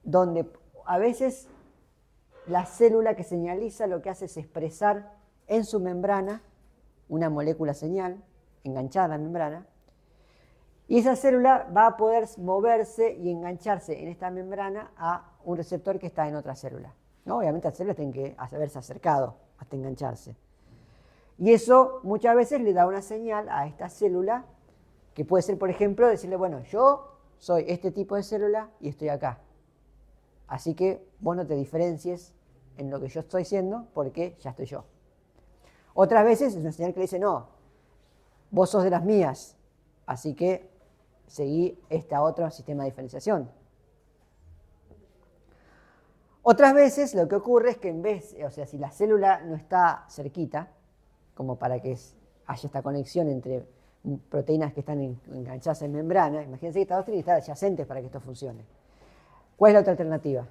donde a veces la célula que señaliza lo que hace es expresar en su membrana una molécula señal enganchada a la membrana, y esa célula va a poder moverse y engancharse en esta membrana a un receptor que está en otra célula, ¿no? Obviamente las células tienen que haberse acercado hasta engancharse. Y eso muchas veces le da una señal a esta célula, que puede ser, por ejemplo, decirle, bueno, yo soy este tipo de célula y estoy acá. Así que vos no te diferencies en lo que yo estoy siendo porque ya estoy yo. Otras veces es una señal que le dice, no, vos sos de las mías, así que seguí este otro sistema de diferenciación. Otras veces lo que ocurre es que en vez, o sea, si la célula no está cerquita, como para que haya esta conexión entre proteínas que están enganchadas en membrana, imagínense que estas dos tienen que estar adyacentes para que esto funcione. ¿Cuál es la otra alternativa?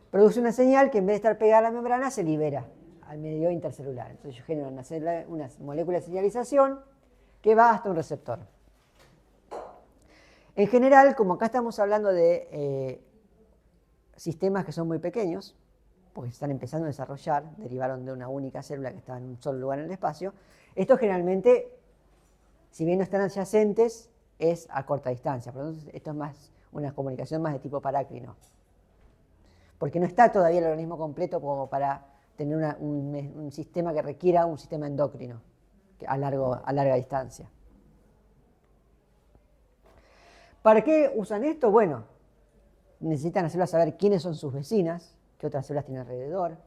Produce una señal que en vez de estar pegada a la membrana se libera al medio intercelular. Entonces yo genero una molécula de señalización que va hasta un receptor. En general, como acá estamos hablando de sistemas que son muy pequeños, porque se están empezando a desarrollar, derivaron de una única célula que está en un solo lugar en el espacio, estos generalmente, si bien no están adyacentes, es a corta distancia. Por lo tanto, esto es más una comunicación más de tipo parácrino. Porque no está todavía el organismo completo como para tener un sistema que requiera un sistema endocrino a larga distancia. ¿Para qué usan esto? Bueno, necesitan las células saber quiénes son sus vecinas, qué otras células tienen alrededor,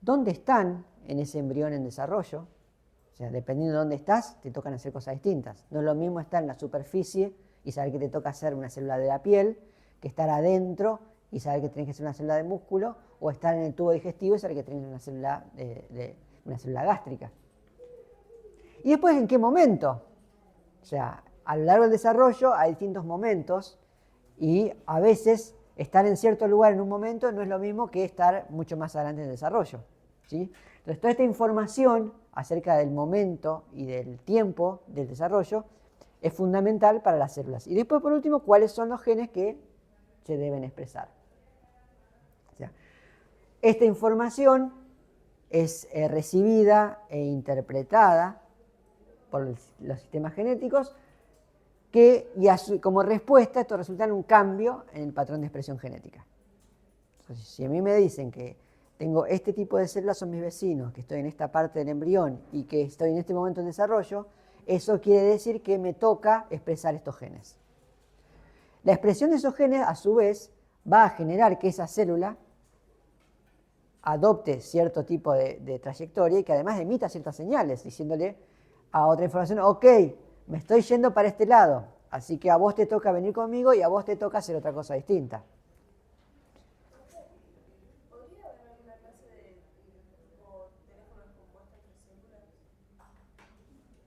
dónde están en ese embrión en desarrollo. O sea, dependiendo de dónde estás, te tocan hacer cosas distintas. No es lo mismo estar en la superficie y saber que te toca hacer una célula de la piel, que estar adentro y saber que tenés que hacer una célula de músculo, o estar en el tubo digestivo y saber que tenés una célula gástrica. ¿Y después en qué momento? O sea, a lo largo del desarrollo hay distintos momentos y a veces estar en cierto lugar en un momento no es lo mismo que estar mucho más adelante en el desarrollo, ¿sí? Entonces, toda esta información acerca del momento y del tiempo del desarrollo es fundamental para las células. Y después, por último, cuáles son los genes que se deben expresar. O sea, esta información es recibida e interpretada por los sistemas genéticos como respuesta esto resulta en un cambio en el patrón de expresión genética. Entonces, si a mí me dicen que tengo este tipo de células, son mis vecinos, que estoy en esta parte del embrión y que estoy en este momento en desarrollo, eso quiere decir que me toca expresar estos genes. La expresión de esos genes, a su vez, va a generar que esa célula adopte cierto tipo de trayectoria y que además emita ciertas señales, diciéndole a otra información, ok, me estoy yendo para este lado, así que a vos te toca venir conmigo y a vos te toca hacer otra cosa distinta. ¿Podría haber alguna clase de teléfonos con muestras de células?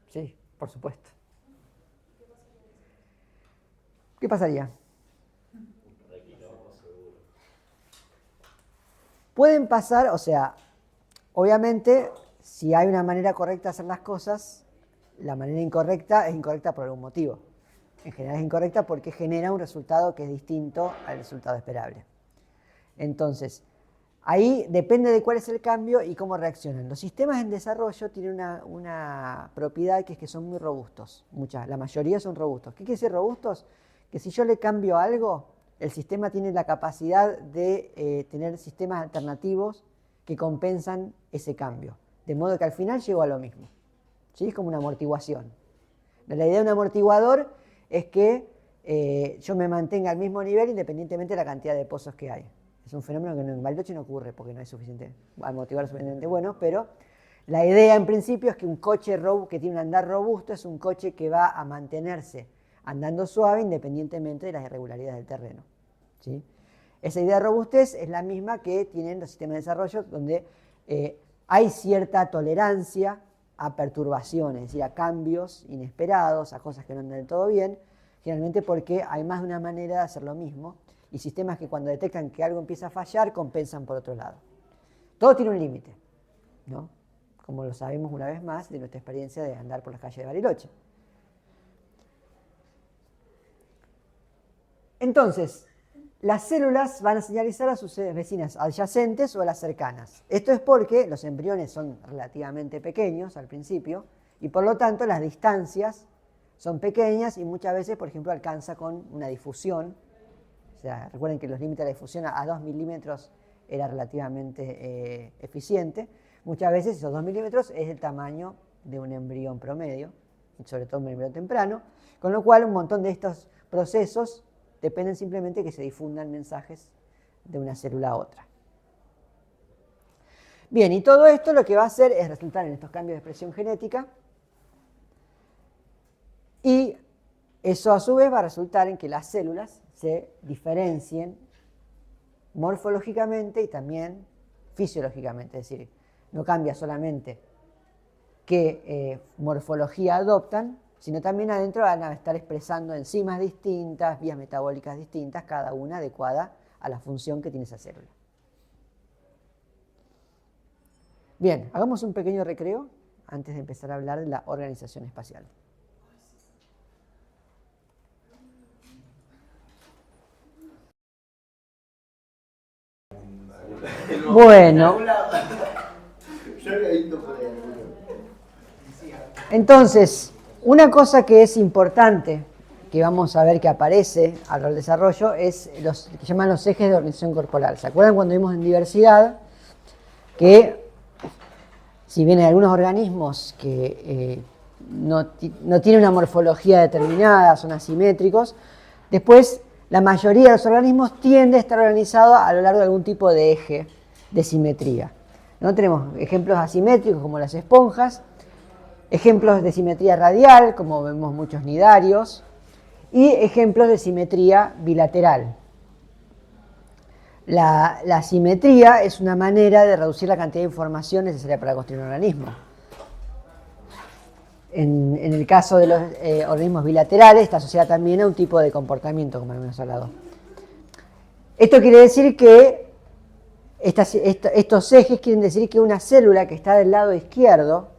Sí, por supuesto. ¿Qué pasaría? Pueden pasar, o sea, obviamente, si hay una manera correcta de hacer las cosas, la manera incorrecta es incorrecta por algún motivo. En general es incorrecta porque genera un resultado que es distinto al resultado esperable. Entonces, ahí depende de cuál es el cambio y cómo reaccionan. Los sistemas en desarrollo tienen una propiedad que es que son muy robustos. La mayoría son robustos. ¿Qué quiere decir robustos? Que si yo le cambio algo, el sistema tiene la capacidad de tener sistemas alternativos que compensan ese cambio. De modo que al final llego a lo mismo. ¿Sí? Es como una amortiguación. La idea de un amortiguador es que yo me mantenga al mismo nivel independientemente de la cantidad de pozos que hay. Es un fenómeno que en Bariloche no ocurre porque no hay suficiente amortiguadores suficientemente buenos, pero la idea en principio es que un coche que tiene un andar robusto es un coche que va a mantenerse andando suave independientemente de las irregularidades del terreno. ¿Sí? Esa idea de robustez es la misma que tienen los sistemas de desarrollo donde hay cierta tolerancia a perturbaciones, es decir, a cambios inesperados, a cosas que no andan del todo bien, generalmente porque hay más de una manera de hacer lo mismo y sistemas que cuando detectan que algo empieza a fallar, compensan por otro lado. Todo tiene un límite, ¿no? Como lo sabemos una vez más de nuestra experiencia de andar por las calles de Bariloche. Entonces, las células van a señalizar a sus vecinas adyacentes o a las cercanas. Esto es porque los embriones son relativamente pequeños al principio y por lo tanto las distancias son pequeñas y muchas veces, por ejemplo, alcanza con una difusión. O sea, recuerden que los límites de la difusión a 2 milímetros era relativamente eficiente. Muchas veces esos 2 milímetros es el tamaño de un embrión promedio, sobre todo un embrión temprano, con lo cual un montón de estos procesos dependen simplemente de que se difundan mensajes de una célula a otra. Bien, y todo esto lo que va a hacer es resultar en estos cambios de expresión genética y eso a su vez va a resultar en que las células se diferencien morfológicamente y también fisiológicamente, es decir, no cambia solamente qué morfología adoptan, sino también adentro van a estar expresando enzimas distintas, vías metabólicas distintas, cada una adecuada a la función que tiene esa célula. Bien, hagamos un pequeño recreo antes de empezar a hablar de la organización espacial. Bueno. Entonces, una cosa que es importante, que vamos a ver que aparece al desarrollo, es los que llaman los ejes de organización corporal. ¿Se acuerdan cuando vimos en diversidad que, si bien hay algunos organismos que no tienen una morfología determinada, son asimétricos, después la mayoría de los organismos tiende a estar organizados a lo largo de algún tipo de eje de simetría, ¿no? Tenemos ejemplos asimétricos como las esponjas, ejemplos de simetría radial, como vemos muchos nidarios, y ejemplos de simetría bilateral. La simetría es una manera de reducir la cantidad de información necesaria para construir un organismo. En el caso de los organismos bilaterales, está asociada también a un tipo de comportamiento, como hemos hablado. Esto quiere decir que estos ejes quieren decir que una célula que está del lado izquierdo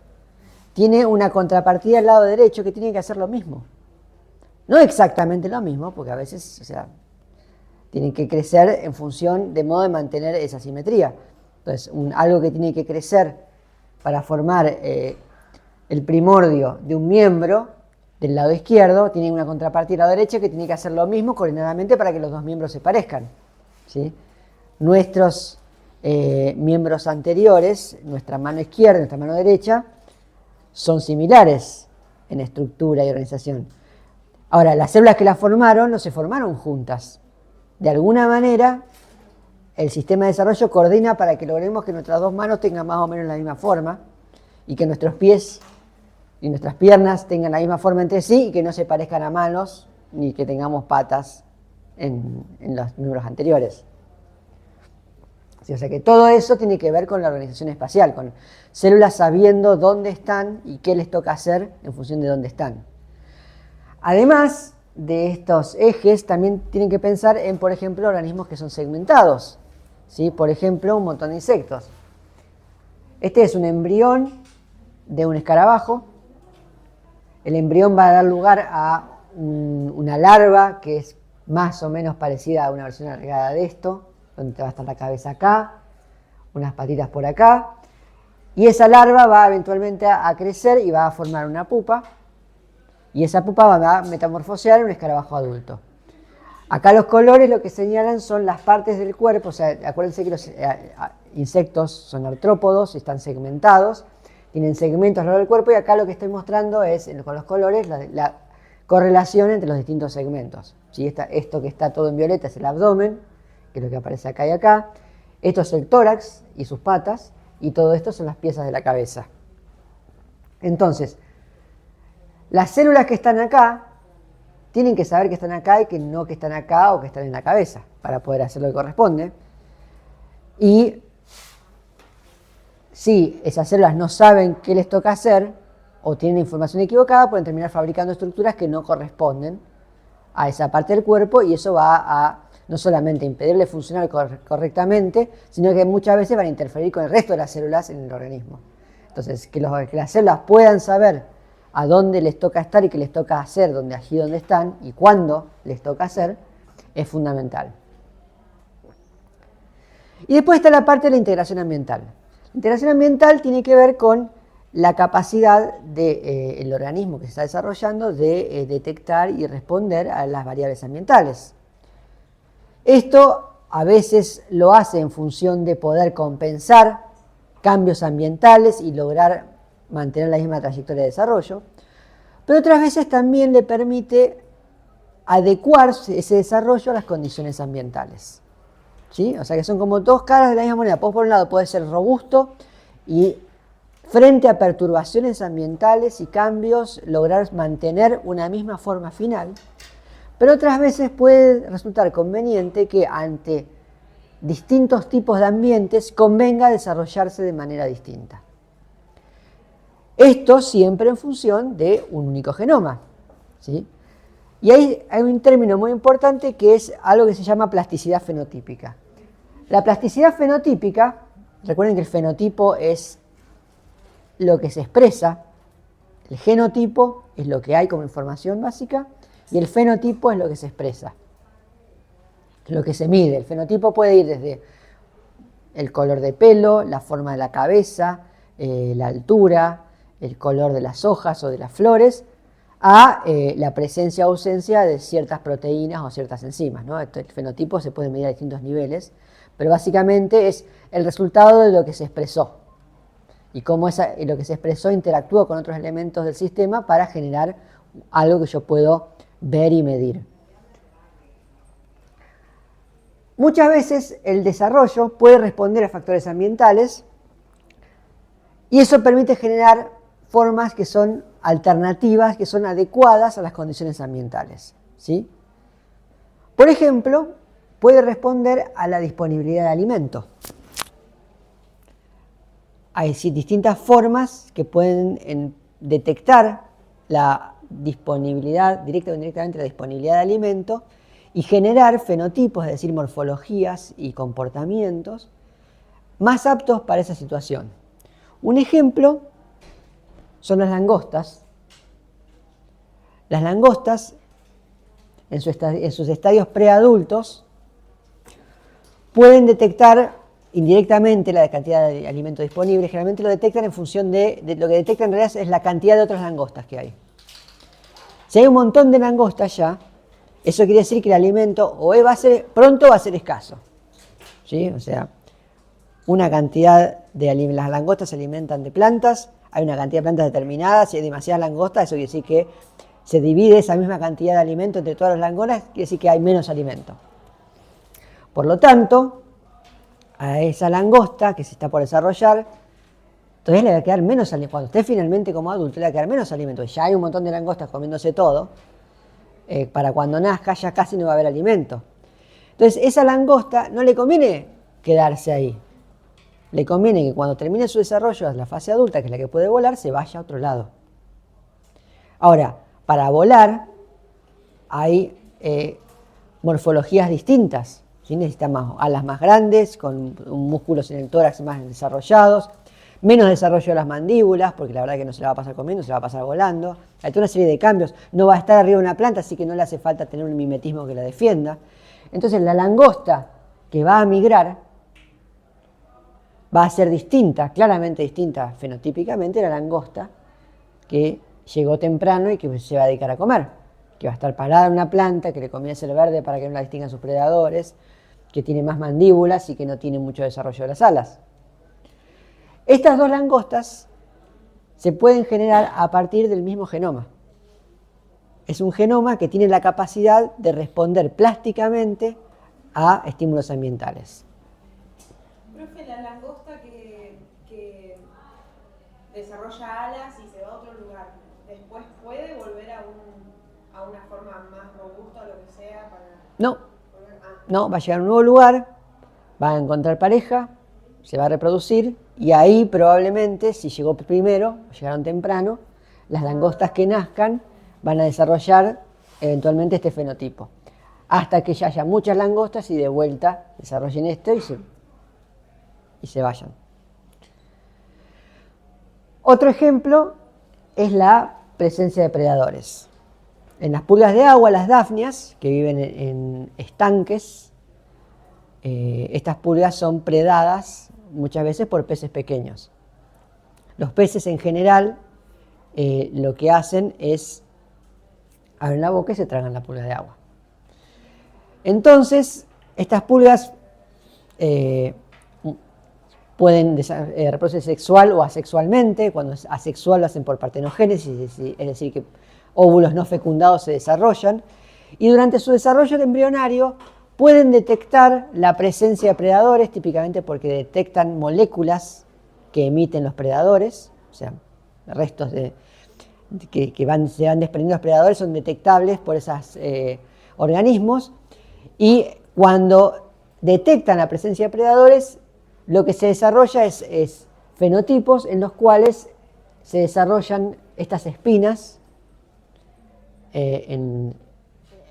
tiene una contrapartida al lado derecho que tiene que hacer lo mismo. No exactamente lo mismo, porque a veces, tienen que crecer en función de modo de mantener esa simetría. Entonces, algo que tiene que crecer para formar el primordio de un miembro del lado izquierdo tiene una contrapartida al lado derecho que tiene que hacer lo mismo coordinadamente para que los dos miembros se parezcan, ¿sí? Nuestros miembros anteriores, nuestra mano izquierda y nuestra mano derecha, son similares en estructura y organización. Ahora, las células que las formaron no se formaron juntas. De alguna manera, el sistema de desarrollo coordina para que logremos que nuestras dos manos tengan más o menos la misma forma y que nuestros pies y nuestras piernas tengan la misma forma entre sí y que no se parezcan a manos ni que tengamos patas en los miembros anteriores. Sí, o sea que todo eso tiene que ver con la organización espacial, con células sabiendo dónde están y qué les toca hacer en función de dónde están. Además de estos ejes, también tienen que pensar en, por ejemplo, organismos que son segmentados, ¿sí? Por ejemplo, un montón de insectos. Este es un embrión de un escarabajo. El embrión va a dar lugar a una larva que es más o menos parecida a una versión alargada de esto, donde va a estar la cabeza acá, unas patitas por acá, y esa larva va eventualmente a crecer y va a formar una pupa, y esa pupa va a metamorfosear en un escarabajo adulto. Acá los colores lo que señalan son las partes del cuerpo, o sea, acuérdense que los insectos son artrópodos, están segmentados, tienen segmentos a lo largo del cuerpo, y acá lo que estoy mostrando es, con los colores, la correlación entre los distintos segmentos. ¿Sí? Esto que está todo en violeta es el abdomen, que es lo que aparece acá y acá. Esto es el tórax y sus patas, y todo esto son las piezas de la cabeza. Entonces, las células que están acá tienen que saber que están acá y que no que están acá o que están en la cabeza para poder hacer lo que corresponde. Y si esas células no saben qué les toca hacer o tienen información equivocada, pueden terminar fabricando estructuras que no corresponden a esa parte del cuerpo, y eso va a no solamente impedirle funcionar correctamente, sino que muchas veces van a interferir con el resto de las células en el organismo. Entonces, que las células puedan saber a dónde les toca estar y qué les toca hacer, allí donde están y cuándo les toca hacer, es fundamental. Y después está la parte de la integración ambiental. La integración ambiental tiene que ver con la capacidad del organismo que se está desarrollando de detectar y responder a las variables ambientales. Esto a veces lo hace en función de poder compensar cambios ambientales y lograr mantener la misma trayectoria de desarrollo, pero otras veces también le permite adecuar ese desarrollo a las condiciones ambientales. ¿Sí? O sea que son como dos caras de la misma moneda. Por un lado puede ser robusto y frente a perturbaciones ambientales y cambios lograr mantener una misma forma final, pero otras veces puede resultar conveniente que ante distintos tipos de ambientes convenga desarrollarse de manera distinta. Esto siempre en función de un único genoma, ¿sí? Y ahí hay un término muy importante que es algo que se llama plasticidad fenotípica. La plasticidad fenotípica, recuerden que el fenotipo es lo que se expresa, el genotipo es lo que hay como información básica y el fenotipo es lo que se expresa, lo que se mide. El fenotipo puede ir desde el color de pelo, la forma de la cabeza, la altura, el color de las hojas o de las flores, a la presencia o ausencia de ciertas proteínas o ciertas enzimas, ¿no? El fenotipo se puede medir a distintos niveles, pero básicamente es el resultado de lo que se expresó y cómo lo que se expresó interactúa con otros elementos del sistema para generar algo que yo puedo ver y medir. Muchas veces el desarrollo puede responder a factores ambientales y eso permite generar formas que son alternativas, que son adecuadas a las condiciones ambientales, ¿sí? Por ejemplo, puede responder a la disponibilidad de alimento. Hay distintas formas que pueden detectar la disponibilidad, directa o indirectamente la disponibilidad de alimento y generar fenotipos, es decir, morfologías y comportamientos más aptos para esa situación. Un ejemplo son las langostas. Las langostas, en sus estadios preadultos, pueden detectar indirectamente la cantidad de alimento disponible. Generalmente lo detectan en función de lo que detectan en realidad es la cantidad de otras langostas que hay. Si hay un montón de langostas ya, eso quiere decir que el alimento pronto va a ser escaso. ¿Sí? O sea, una cantidad de las langostas se alimentan de plantas, hay una cantidad de plantas determinadas, si hay demasiadas langostas, eso quiere decir que se divide esa misma cantidad de alimento entre todas las langostas, quiere decir que hay menos alimento. Por lo tanto, a esa langosta que se está por desarrollar, todavía le va a quedar menos alimento. Cuando esté finalmente como adulto, le va a quedar menos alimento. Ya hay un montón de langostas comiéndose todo. Para cuando nazca ya casi no va a haber alimento. Entonces, esa langosta no le conviene quedarse ahí. Le conviene que cuando termine su desarrollo, en la fase adulta, que es la que puede volar, se vaya a otro lado. Ahora, para volar hay morfologías distintas. ¿Sí? Necesitan alas más grandes, con músculos en el tórax más desarrollados, menos desarrollo de las mandíbulas, porque la verdad que no se la va a pasar comiendo, se la va a pasar volando. Hay toda una serie de cambios. No va a estar arriba de una planta, así que no le hace falta tener un mimetismo que la defienda. Entonces, la langosta que va a migrar va a ser distinta, claramente distinta fenotípicamente, de la langosta que llegó temprano y que se va a dedicar a comer, que va a estar parada en una planta, que le conviene ser verde para que no la distingan sus predadores, que tiene más mandíbulas y que no tiene mucho desarrollo de las alas. Estas dos langostas se pueden generar a partir del mismo genoma. Es un genoma que tiene la capacidad de responder plásticamente a estímulos ambientales. Profe, la langosta que desarrolla alas y se va a otro lugar, ¿después puede volver a una forma más robusta o lo que sea para No, volver? no, va a llegar a un nuevo lugar, va a encontrar pareja, se va a reproducir y ahí probablemente, si llegó primero, llegaron temprano, las langostas que nazcan van a desarrollar eventualmente este fenotipo. Hasta que ya haya muchas langostas y de vuelta desarrollen esto y se vayan. Otro ejemplo es la presencia de predadores. En las pulgas de agua, las dafnias, que viven en estanques, estas pulgas son predadas muchas veces por peces pequeños. Los peces en general lo que hacen es abren la boca y se tragan la pulga de agua. Entonces, estas pulgas pueden reproducirse sexual o asexualmente. Cuando es asexual lo hacen por partenogénesis, es decir, que óvulos no fecundados se desarrollan. Y durante su desarrollo embrionario pueden detectar la presencia de predadores, típicamente porque detectan moléculas que emiten los predadores, o sea, restos que se van desprendiendo los predadores son detectables por esos organismos. Y cuando detectan la presencia de predadores, lo que se desarrolla es fenotipos en los cuales se desarrollan estas espinas en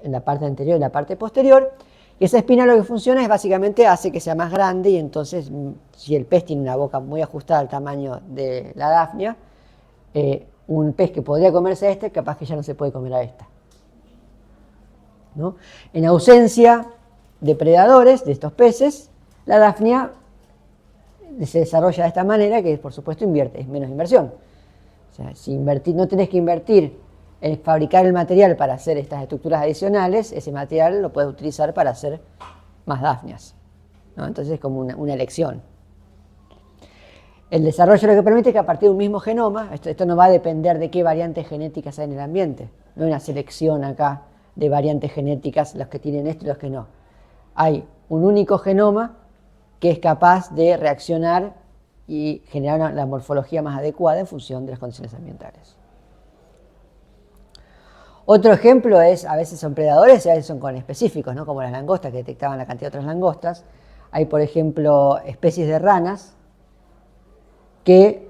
la parte anterior y la parte posterior. Y esa espina lo que funciona es básicamente hace que sea más grande y entonces si el pez tiene una boca muy ajustada al tamaño de la dafnia, un pez que podría comerse a este, capaz que ya no se puede comer a esta. ¿No? En ausencia de predadores de estos peces, la dafnia se desarrolla de esta manera que por supuesto es menos inversión. O sea, si no tenés que invertir en fabricar el material para hacer estas estructuras adicionales, ese material lo puedes utilizar para hacer más dafnias, ¿no? Entonces es como una elección. El desarrollo lo que permite que a partir de un mismo genoma, esto no va a depender de qué variantes genéticas hay en el ambiente, no hay una selección acá de variantes genéticas, los que tienen esto y los que no. Hay un único genoma que es capaz de reaccionar y generar la morfología más adecuada en función de las condiciones ambientales. Otro ejemplo es, a veces son predadores y a veces son conespecíficos, ¿no? Como las langostas que detectaban la cantidad de otras langostas. Hay, por ejemplo, especies de ranas que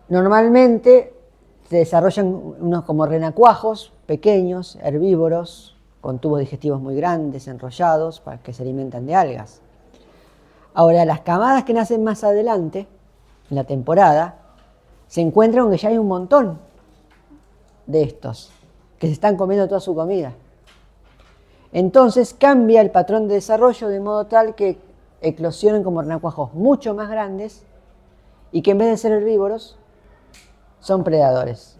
normalmente se desarrollan unos como renacuajos pequeños, herbívoros, con tubos digestivos muy grandes, enrollados, para que se alimentan de algas. Ahora, las camadas que nacen más adelante, en la temporada, se encuentran con que ya hay un montón de estos, que se están comiendo toda su comida. Entonces cambia el patrón de desarrollo de modo tal que eclosionen como renacuajos mucho más grandes y que en vez de ser herbívoros, son predadores.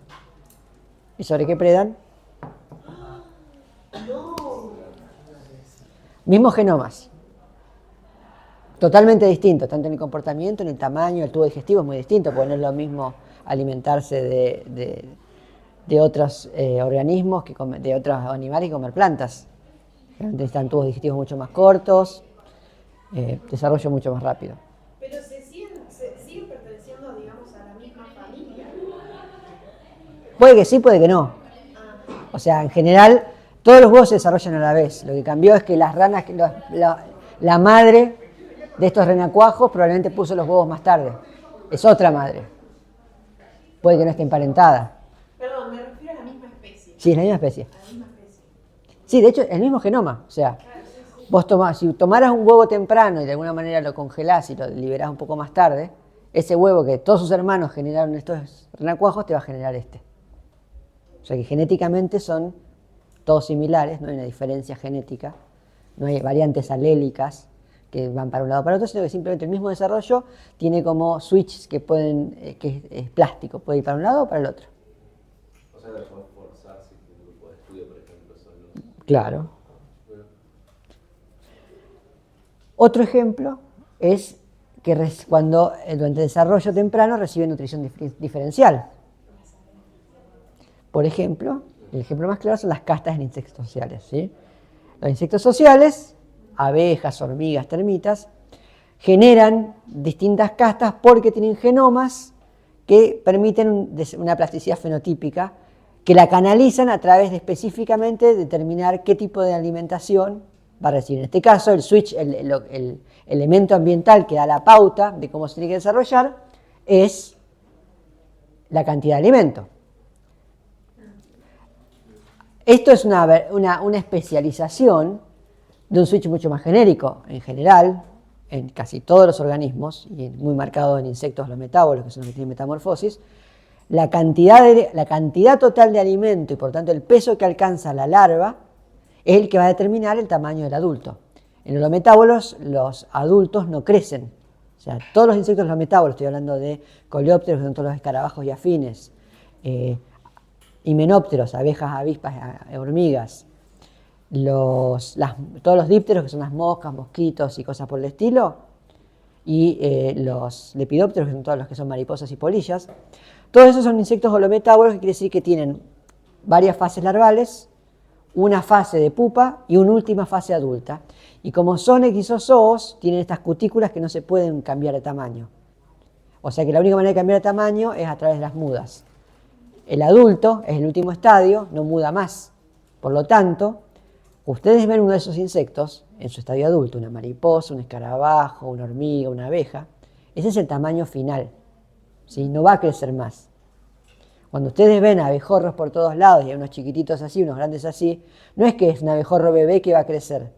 ¿Y sobre qué predan? Mismos genomas. Totalmente distintos, tanto en el comportamiento, en el tamaño, el tubo digestivo es muy distinto, porque no es lo mismo alimentarse de otros organismos, de otros animales, que comer plantas. Generalmente necesitan tubos digestivos mucho más cortos, desarrollo mucho más rápido. Pero siguen perteneciendo, digamos, a la misma familia. Puede que sí, puede que no. O sea, en general, todos los huevos se desarrollan a la vez. Lo que cambió es que las ranas, la madre de estos renacuajos probablemente puso los huevos más tarde. Es otra madre. Puede que no esté emparentada. Perdón, me refiero a la misma especie. Sí, es la misma especie. A la misma especie. Sí, de hecho, es el mismo genoma. O sea, vos si tomaras un huevo temprano y de alguna manera lo congelás y lo liberás un poco más tarde, ese huevo que todos sus hermanos generaron estos renacuajos te va a generar este. O sea que genéticamente son todos similares, no hay una diferencia genética, no hay variantes alélicas que van para un lado o para otro, sino que simplemente el mismo desarrollo tiene como switches que es plástico, puede ir para un lado o para el otro. O sea, lo puedes forzar si tu grupo de estudio, por ejemplo, son los... Claro. Otro ejemplo es que cuando durante el desarrollo temprano reciben nutrición diferencial. Por ejemplo, el ejemplo más claro son las castas en insectos sociales, ¿sí? Los insectos sociales, abejas, hormigas, termitas, generan distintas castas porque tienen genomas que permiten una plasticidad fenotípica que la canalizan a través de específicamente determinar qué tipo de alimentación va a recibir. En este caso, el switch, el elemento ambiental que da la pauta de cómo se tiene que desarrollar es la cantidad de alimento. Esto es una especialización de un switch mucho más genérico. En general, en casi todos los organismos, y muy marcado en insectos, los metábolos, que son los que tienen metamorfosis, la cantidad total de alimento y por tanto el peso que alcanza la larva es el que va a determinar el tamaño del adulto. En los metábolos, los adultos no crecen. O sea, todos los insectos, los metábolos, estoy hablando de coleópteros, que son todos los escarabajos y afines, himenópteros, abejas, avispas, hormigas, todos los dípteros, que son las moscas, mosquitos y cosas por el estilo, y los lepidópteros, que son todos los que son mariposas y polillas. Todos esos son insectos holometábolos, que quiere decir que tienen varias fases larvales, una fase de pupa y una última fase adulta. Y como son exozoos, tienen estas cutículas que no se pueden cambiar de tamaño. O sea que la única manera de cambiar de tamaño es a través de las mudas. El adulto es el último estadio, no muda más. Por lo tanto, ustedes ven uno de esos insectos en su estadio adulto, una mariposa, un escarabajo, una hormiga, una abeja. Ese es el tamaño final, ¿sí? No va a crecer más. Cuando ustedes ven abejorros por todos lados y hay unos chiquititos así, unos grandes así, no es que es un abejorro bebé que va a crecer.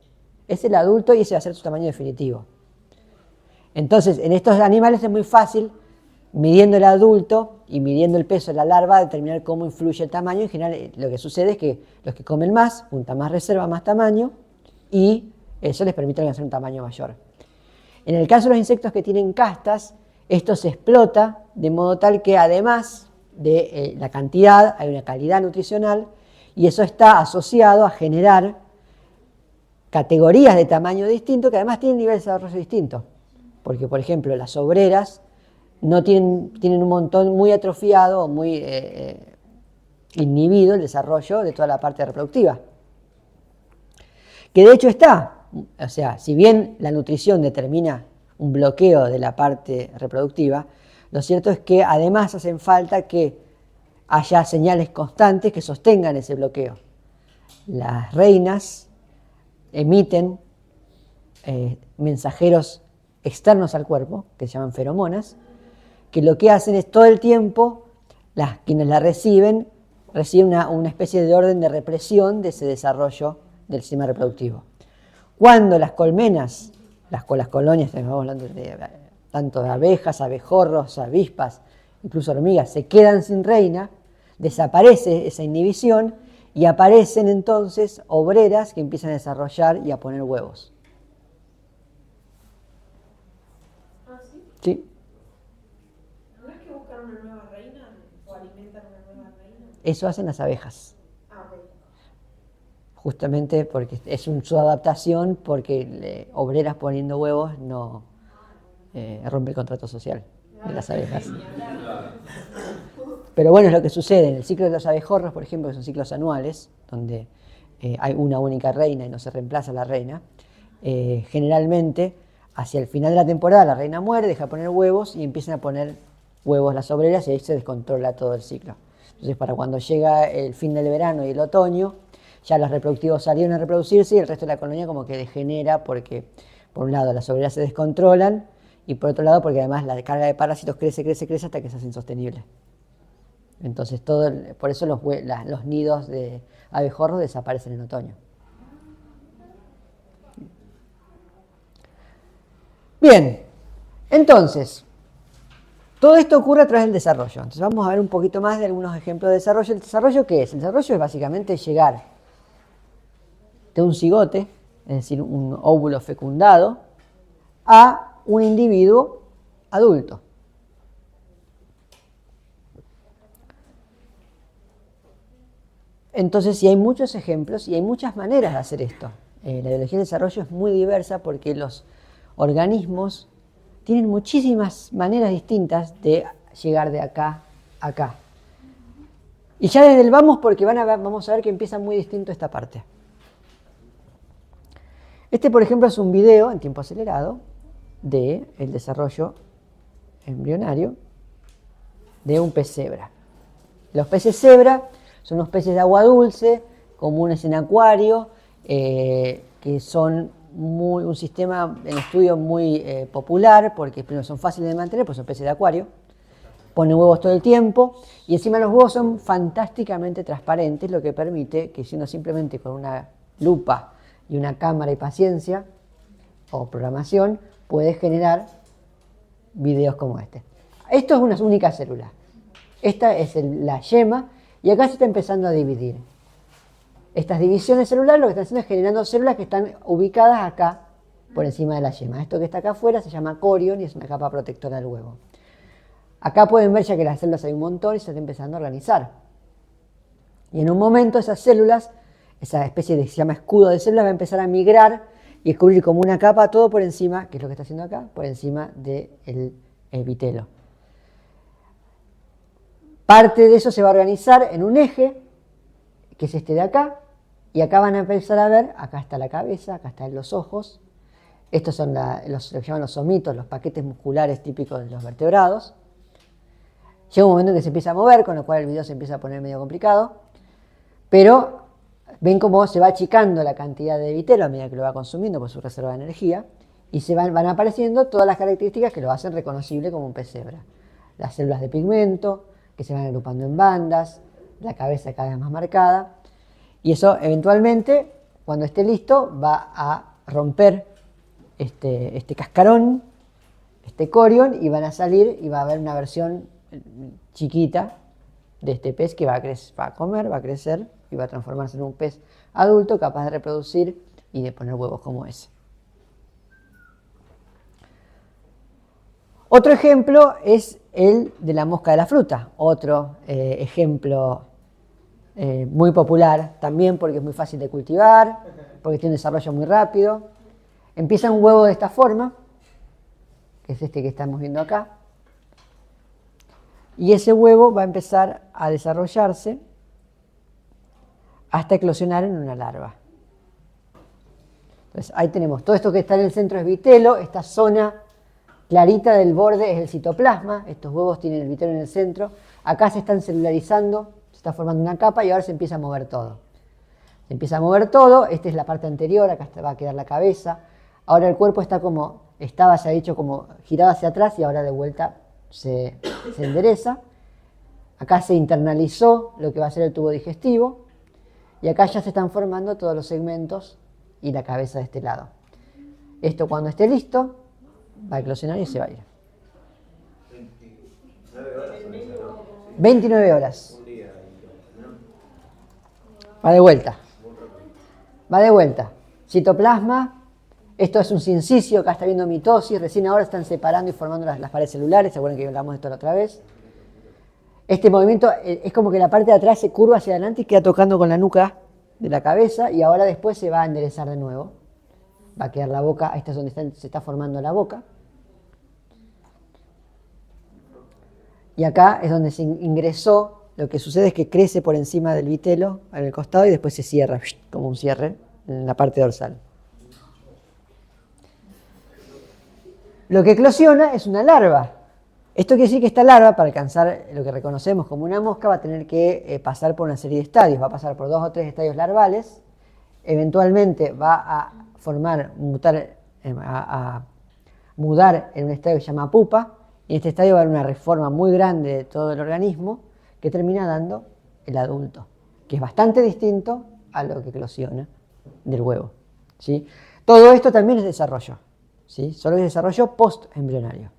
Es el adulto y ese va a ser su tamaño definitivo. Entonces, en estos animales es muy fácil, midiendo el adulto y midiendo el peso de la larva, determinar cómo influye el tamaño. En general, lo que sucede es que los que comen más, juntan más reserva, más tamaño, y eso les permite alcanzar un tamaño mayor. En el caso de los insectos que tienen castas, esto se explota de modo tal que además de la cantidad, hay una calidad nutricional, y eso está asociado a generar categorías de tamaño distinto que además tienen niveles de desarrollo distintos. Porque, por ejemplo, las obreras no tienen un montón muy atrofiado o muy inhibido el desarrollo de toda la parte reproductiva. Que de hecho está, o sea, si bien la nutrición determina un bloqueo de la parte reproductiva, lo cierto es que además hacen falta que haya señales constantes que sostengan ese bloqueo. Las reinas emiten mensajeros externos al cuerpo, que se llaman feromonas, que lo que hacen es todo el tiempo, quienes la reciben una especie de orden de represión de ese desarrollo del sistema reproductivo. Cuando las colmenas, las colonias, estamos hablando tanto de abejas, abejorros, avispas, incluso hormigas, se quedan sin reina, desaparece esa inhibición y aparecen entonces obreras que empiezan a desarrollar y a poner huevos. ¿Ah, sí? ¿Sí? ¿No es que buscan una nueva reina o alimentan una nueva reina? Eso hacen las abejas. Ah, ok. Justamente porque es su adaptación, porque obreras poniendo huevos no rompe el contrato social de las abejas. Pero bueno, es lo que sucede en el ciclo de los abejorros, por ejemplo, que son ciclos anuales, donde hay una única reina y no se reemplaza la reina. Generalmente, hacia el final de la temporada, la reina muere, deja de poner huevos y empiezan a poner huevos las obreras y ahí se descontrola todo el ciclo. Entonces, para cuando llega el fin del verano y el otoño, ya los reproductivos salieron a reproducirse y el resto de la colonia como que degenera porque, por un lado, las obreras se descontrolan y por otro lado, porque además la carga de parásitos crece hasta que se hace insostenible. Entonces, por eso los nidos de abejorros desaparecen en otoño. Bien, entonces, todo esto ocurre a través del desarrollo. Entonces, vamos a ver un poquito más de algunos ejemplos de desarrollo. ¿El desarrollo qué es? El desarrollo es básicamente llegar de un cigote, es decir, un óvulo fecundado, a un individuo adulto. Entonces, sí hay muchos ejemplos y hay muchas maneras de hacer esto. La biología del desarrollo es muy diversa porque los organismos tienen muchísimas maneras distintas de llegar de acá a acá. Y ya desde el vamos, porque vamos a ver que empieza muy distinto esta parte. Este, por ejemplo, es un video en tiempo acelerado del desarrollo embrionario de un pez cebra. Los peces cebra son unos peces de agua dulce, comunes en acuario, que son un sistema en estudio muy popular, porque primero son fáciles de mantener, pues son peces de acuario, ponen huevos todo el tiempo, y encima los huevos son fantásticamente transparentes, lo que permite que si uno simplemente con una lupa y una cámara y paciencia, o programación, puede generar videos como este. Esto es una única célula. Esta es la yema, y acá se está empezando a dividir. Estas divisiones celulares lo que están haciendo es generando células que están ubicadas acá, por encima de la yema. Esto que está acá afuera se llama corion y es una capa protectora del huevo. Acá pueden ver ya que las células hay un montón y se está empezando a organizar. Y en un momento esas células, esa especie de que se llama escudo de células, va a empezar a migrar y descubrir como una capa todo por encima, que es lo que está haciendo acá, por encima del vitelo. Parte de eso se va a organizar en un eje, que es este de acá, y acá van a empezar a ver, acá está la cabeza, acá están los ojos, estos son lo que llaman los somitos, los paquetes musculares típicos de los vertebrados. Llega un momento en que se empieza a mover, con lo cual el video se empieza a poner medio complicado, pero ven cómo se va achicando la cantidad de vitelo a medida que lo va consumiendo por su reserva de energía, y van apareciendo todas las características que lo hacen reconocible como un pez cebra. Las células de pigmento, que se van agrupando en bandas, la cabeza cada vez más marcada, y eso eventualmente, cuando esté listo, va a romper este cascarón, este corion, y van a salir y va a haber una versión chiquita de este pez que va a comer, va a crecer y va a transformarse en un pez adulto capaz de reproducir y de poner huevos como ese. Otro ejemplo es el de la mosca de la fruta, otro ejemplo muy popular, también porque es muy fácil de cultivar, porque tiene un desarrollo muy rápido. Empieza un huevo de esta forma, que es este que estamos viendo acá, y ese huevo va a empezar a desarrollarse hasta eclosionar en una larva. Entonces ahí tenemos, todo esto que está en el centro es vitelo, esta zona clarita del borde es el citoplasma, estos huevos tienen el vitelo en el centro, acá se están celularizando, se está formando una capa y ahora se empieza a mover todo. Se empieza a mover todo, esta es la parte anterior, acá va a quedar la cabeza, ahora el cuerpo está como, se ha dicho como girado hacia atrás y ahora de vuelta se endereza. Acá se internalizó lo que va a ser el tubo digestivo y acá ya se están formando todos los segmentos y la cabeza de este lado. Esto cuando esté listo va a eclosionar y se va a ir. 29 horas son esas, ¿no? 29 horas. Un día. Va de vuelta. Va de vuelta. Citoplasma. Esto es un sincicio, acá está viendo mitosis, recién ahora están separando y formando las paredes celulares, ¿se acuerdan que hablamos de esto la otra vez? Este movimiento es como que la parte de atrás se curva hacia adelante y queda tocando con la nuca de la cabeza y ahora después se va a enderezar de nuevo. Va a quedar la boca, esta es donde se está formando la boca. Y acá es donde se ingresó, lo que sucede es que crece por encima del vitelo en el costado y después se cierra, como un cierre en la parte dorsal. Lo que eclosiona es una larva. Esto quiere decir que esta larva, para alcanzar lo que reconocemos como una mosca, va a tener que pasar por una serie de estadios. Va a pasar por 2 o 3 estadios larvales. Eventualmente va a mudar en un estadio que se llama pupa. Y en este estadio va a haber una reforma muy grande de todo el organismo que termina dando el adulto, que es bastante distinto a lo que eclosiona del huevo, ¿sí? Todo esto también es desarrollo, ¿sí? Solo es desarrollo postembrionario.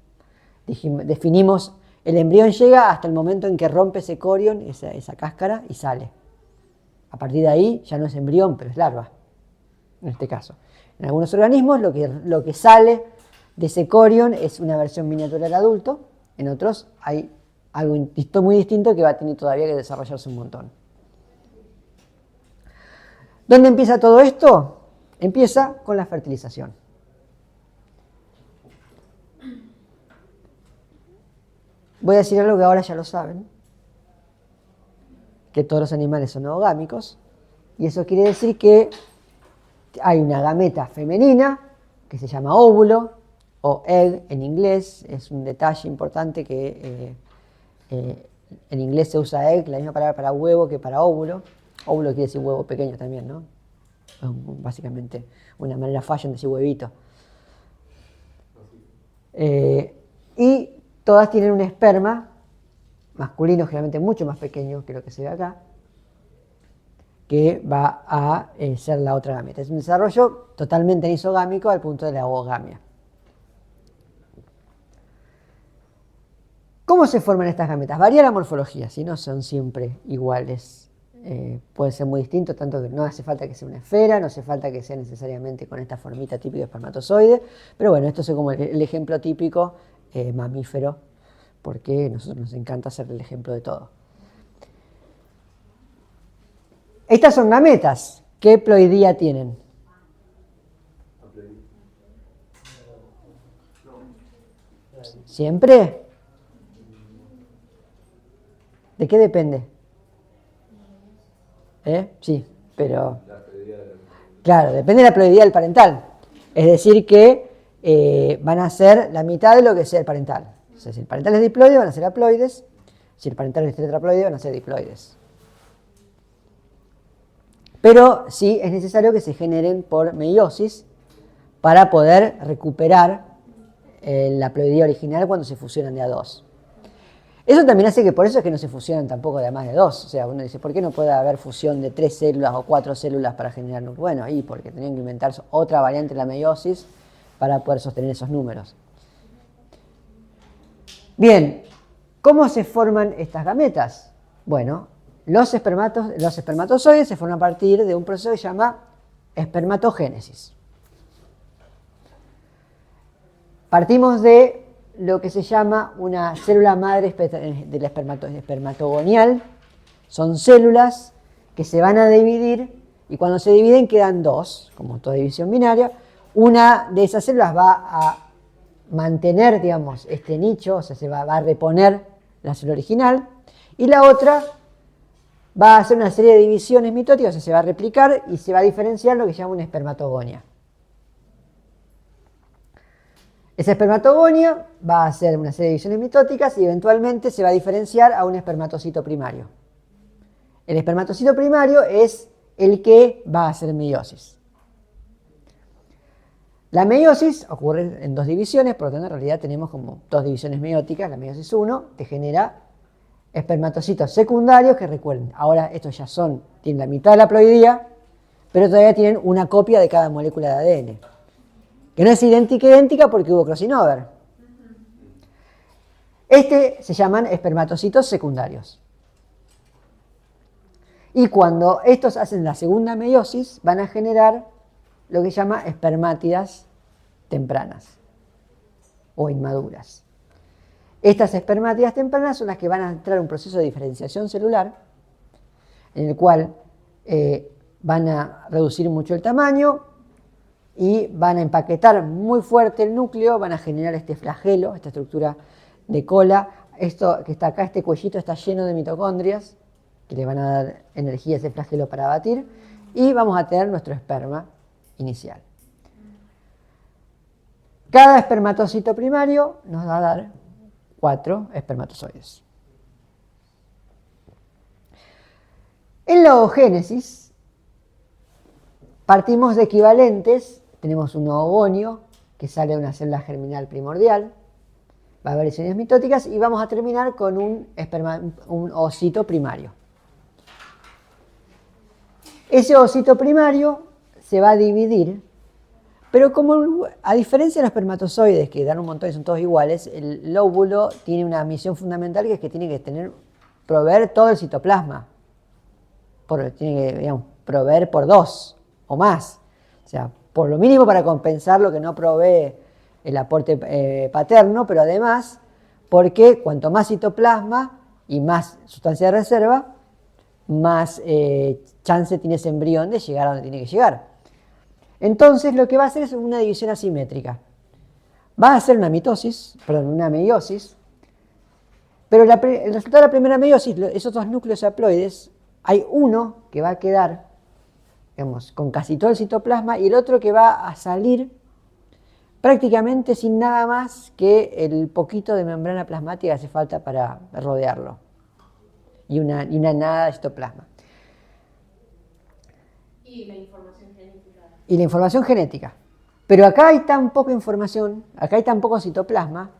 Definimos, el embrión llega hasta el momento en que rompe ese corion, esa cáscara, y sale. A partir de ahí ya no es embrión, pero es larva, en este caso. En algunos organismos lo que sale de ese corion es una versión miniatura del adulto, en otros hay algo muy distinto que va a tener todavía que desarrollarse un montón. ¿Dónde empieza todo esto? Empieza con la fertilización. Voy a decir algo que ahora ya lo saben, que todos los animales son oogámicos, y eso quiere decir que hay una gameta femenina que se llama óvulo, o egg en inglés. Es un detalle importante que en inglés se usa egg, la misma palabra para huevo que para óvulo. Óvulo quiere decir huevo pequeño también, ¿no? Es básicamente una manera fashion de decir huevito. Y todas tienen un esperma masculino, generalmente mucho más pequeño que lo que se ve acá, que va a ser la otra gameta. Es un desarrollo totalmente anisogámico al punto de la oogamia. ¿Cómo se forman estas gametas? Varía la morfología, si no son siempre iguales. Puede ser muy distinto, tanto que no hace falta que sea una esfera, no hace falta que sea necesariamente con esta formita típica de espermatozoide, pero bueno, esto es como el ejemplo típico mamífero, porque a nosotros nos encanta hacer el ejemplo de todo. Estas son gametas. ¿Qué ploidía tienen? ¿Siempre? ¿De qué depende? Sí, pero... Claro, depende de la ploidía del parental. Es decir que van a ser la mitad de lo que sea el parental. O sea, si el parental es diploide, van a ser haploides. Si el parental es tetraploide, van a ser diploides. Pero sí es necesario que se generen por meiosis para poder recuperar la ploidía original cuando se fusionan de a dos. Eso también hace que por eso es que no se fusionan tampoco de a más de dos. O sea, uno dice, ¿por qué no puede haber fusión de 3 células o 4 células para generar núcleos? Bueno, ahí porque tenían que inventar otra variante de la meiosis para poder sostener esos números. Bien, ¿cómo se forman estas gametas? Bueno, los espermatozoides se forman a partir de un proceso que se llama espermatogénesis. Partimos de lo que se llama una célula madre del espermatogonial. Son células que se van a dividir y cuando se dividen quedan dos, como toda división binaria. Una de esas células va a mantener, digamos, este nicho, o sea, se va a reponer la célula original, y la otra va a hacer una serie de divisiones mitóticas, o sea, se va a replicar y se va a diferenciar lo que se llama una espermatogonia. Esa espermatogonia va a hacer una serie de divisiones mitóticas y eventualmente se va a diferenciar a un espermatocito primario. El espermatocito primario es el que va a hacer meiosis. La meiosis ocurre en dos divisiones, por lo tanto en realidad tenemos como dos divisiones meióticas. La meiosis 1 te genera espermatocitos secundarios, que recuerden, ahora estos ya tienen la mitad de la ploidía, pero todavía tienen una copia de cada molécula de ADN. Que no es idéntica porque hubo crossing over. Se llaman espermatocitos secundarios. Y cuando estos hacen la segunda meiosis, van a generar lo que se llama espermátidas tempranas o inmaduras. Estas espermátidas tempranas son las que van a entrar en un proceso de diferenciación celular, en el cual van a reducir mucho el tamaño y van a empaquetar muy fuerte el núcleo, van a generar este flagelo, esta estructura de cola. Esto que está acá, este cuellito, está lleno de mitocondrias que le van a dar energía a ese flagelo para batir, y vamos a tener nuestro esperma inicial. Cada espermatocito primario nos va a dar 4 espermatozoides. En la oogénesis partimos de equivalentes. Tenemos un oogonio que sale de una célula germinal primordial, va a haber lesiones mitóticas y vamos a terminar con un ovocito primario. Ese ovocito primario se va a dividir, pero como a diferencia de los espermatozoides, que dan un montón y son todos iguales, el óvulo tiene una misión fundamental, que es que tiene que proveer todo el citoplasma. Tiene que, digamos, proveer por 2 o más. O sea, por lo mínimo para compensar lo que no provee el aporte paterno, pero además porque cuanto más citoplasma y más sustancia de reserva, más chance tiene ese embrión de llegar a donde tiene que llegar. Entonces lo que va a hacer es una división asimétrica. Va a hacer una meiosis, pero el resultado de la primera meiosis, esos 2 núcleos haploides, hay uno que va a quedar, digamos, con casi todo el citoplasma, y el otro que va a salir prácticamente sin nada más que el poquito de membrana plasmática que hace falta para rodearlo, y una nada de citoplasma. Y la información genética. Y la información genética. Pero acá hay tan poca información, acá hay tan poco citoplasma,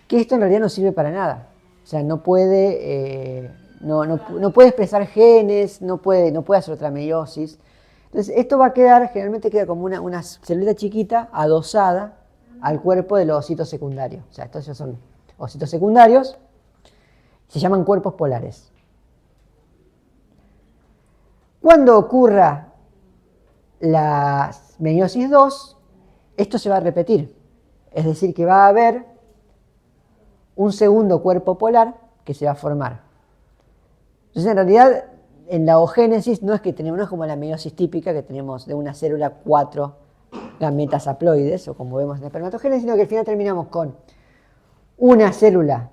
que esto en realidad no sirve para nada. O sea, no puede expresar genes, no puede hacer otra meiosis. Entonces, esto va a generalmente queda como una célula chiquita adosada al cuerpo de los ovocitos secundarios. O sea, estos ya son ovocitos secundarios, se llaman cuerpos polares. Cuando ocurra la meiosis 2, esto se va a repetir. Es decir, que va a haber un segundo cuerpo polar que se va a formar. Entonces, en realidad, en la oogénesis no es como la meiosis típica, que tenemos de una célula 4 gametas haploides, o como vemos en la espermatogénesis, sino que al final terminamos con una célula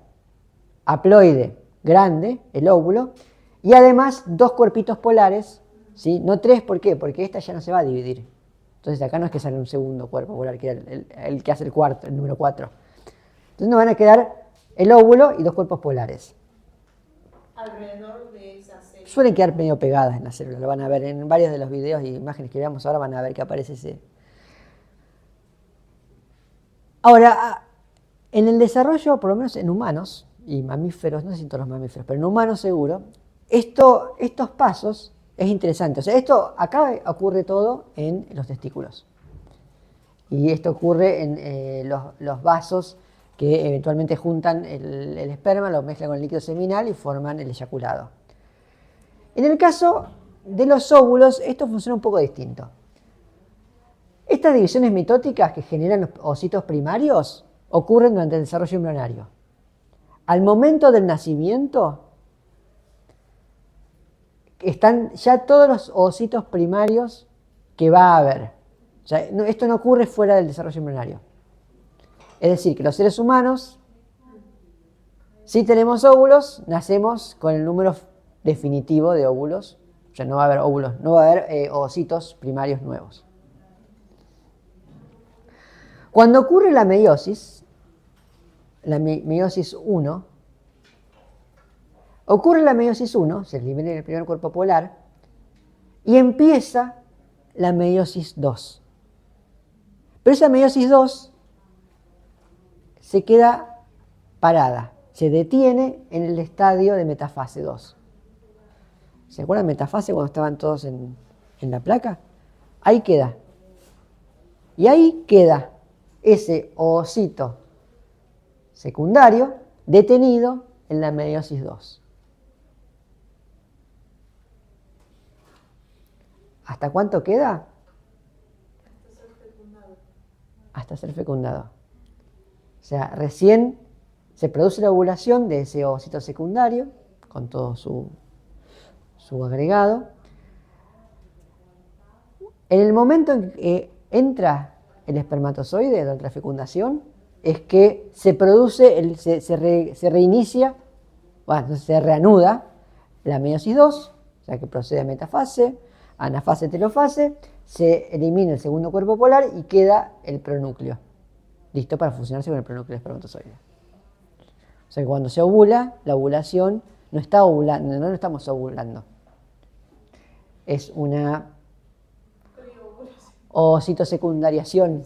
haploide grande, el óvulo, y además 2 cuerpitos polares, ¿sí? No 3, ¿por qué? Porque esta ya no se va a dividir. Entonces acá no es que sale un segundo cuerpo polar, que era el que hace el número 4. Entonces nos van a quedar el óvulo y 2 cuerpos polares. Alrededor de esa célula. Suelen quedar medio pegadas en la célula, lo van a ver en varios de los videos y imágenes que veamos ahora, van a ver que aparece ese. Ahora, en el desarrollo, por lo menos en humanos y mamíferos, no sé si en todos los mamíferos, pero en humanos seguro, estos pasos es interesante. O sea, acá ocurre todo en los testículos. Y esto ocurre en los vasos que eventualmente juntan el esperma, lo mezclan con el líquido seminal y forman el eyaculado. En el caso de los óvulos, esto funciona un poco distinto. Estas divisiones mitóticas que generan los ovocitos primarios ocurren durante el desarrollo embrionario. Al momento del nacimiento, están ya todos los ovocitos primarios que va a haber. O sea, esto no ocurre fuera del desarrollo embrionario. Es decir, que los seres humanos, si tenemos óvulos, nacemos con el número definitivo de óvulos. O sea, no va a haber óvulos, no va a haber ovocitos primarios nuevos. Cuando ocurre la meiosis 1, ocurre la meiosis 1, se elimina el primer cuerpo polar, y empieza la meiosis 2. Pero esa meiosis 2 se queda parada. se detiene en el estadio de metafase 2. ¿Se acuerdan de metafase cuando estaban todos en la placa? Ahí queda. Y ahí queda ese ovocito secundario detenido en la meiosis 2. ¿Hasta cuánto queda? Hasta ser fecundado. O sea, recién se produce la ovulación de ese ovocito secundario con todo su agregado. En el momento en que entra el espermatozoide durante la fecundación, es que se produce, se reinicia, bueno, se reanuda la meiosis 2, o sea que procede a metafase, anafase, telofase, se elimina el segundo cuerpo polar y queda el pronúcleo, listo para fusionarse con el pronúcleo del espermatozoide. O sea que cuando se ovula, la ovulación no está ovulando, no estamos ovulando. Es una ovocitosecundariación.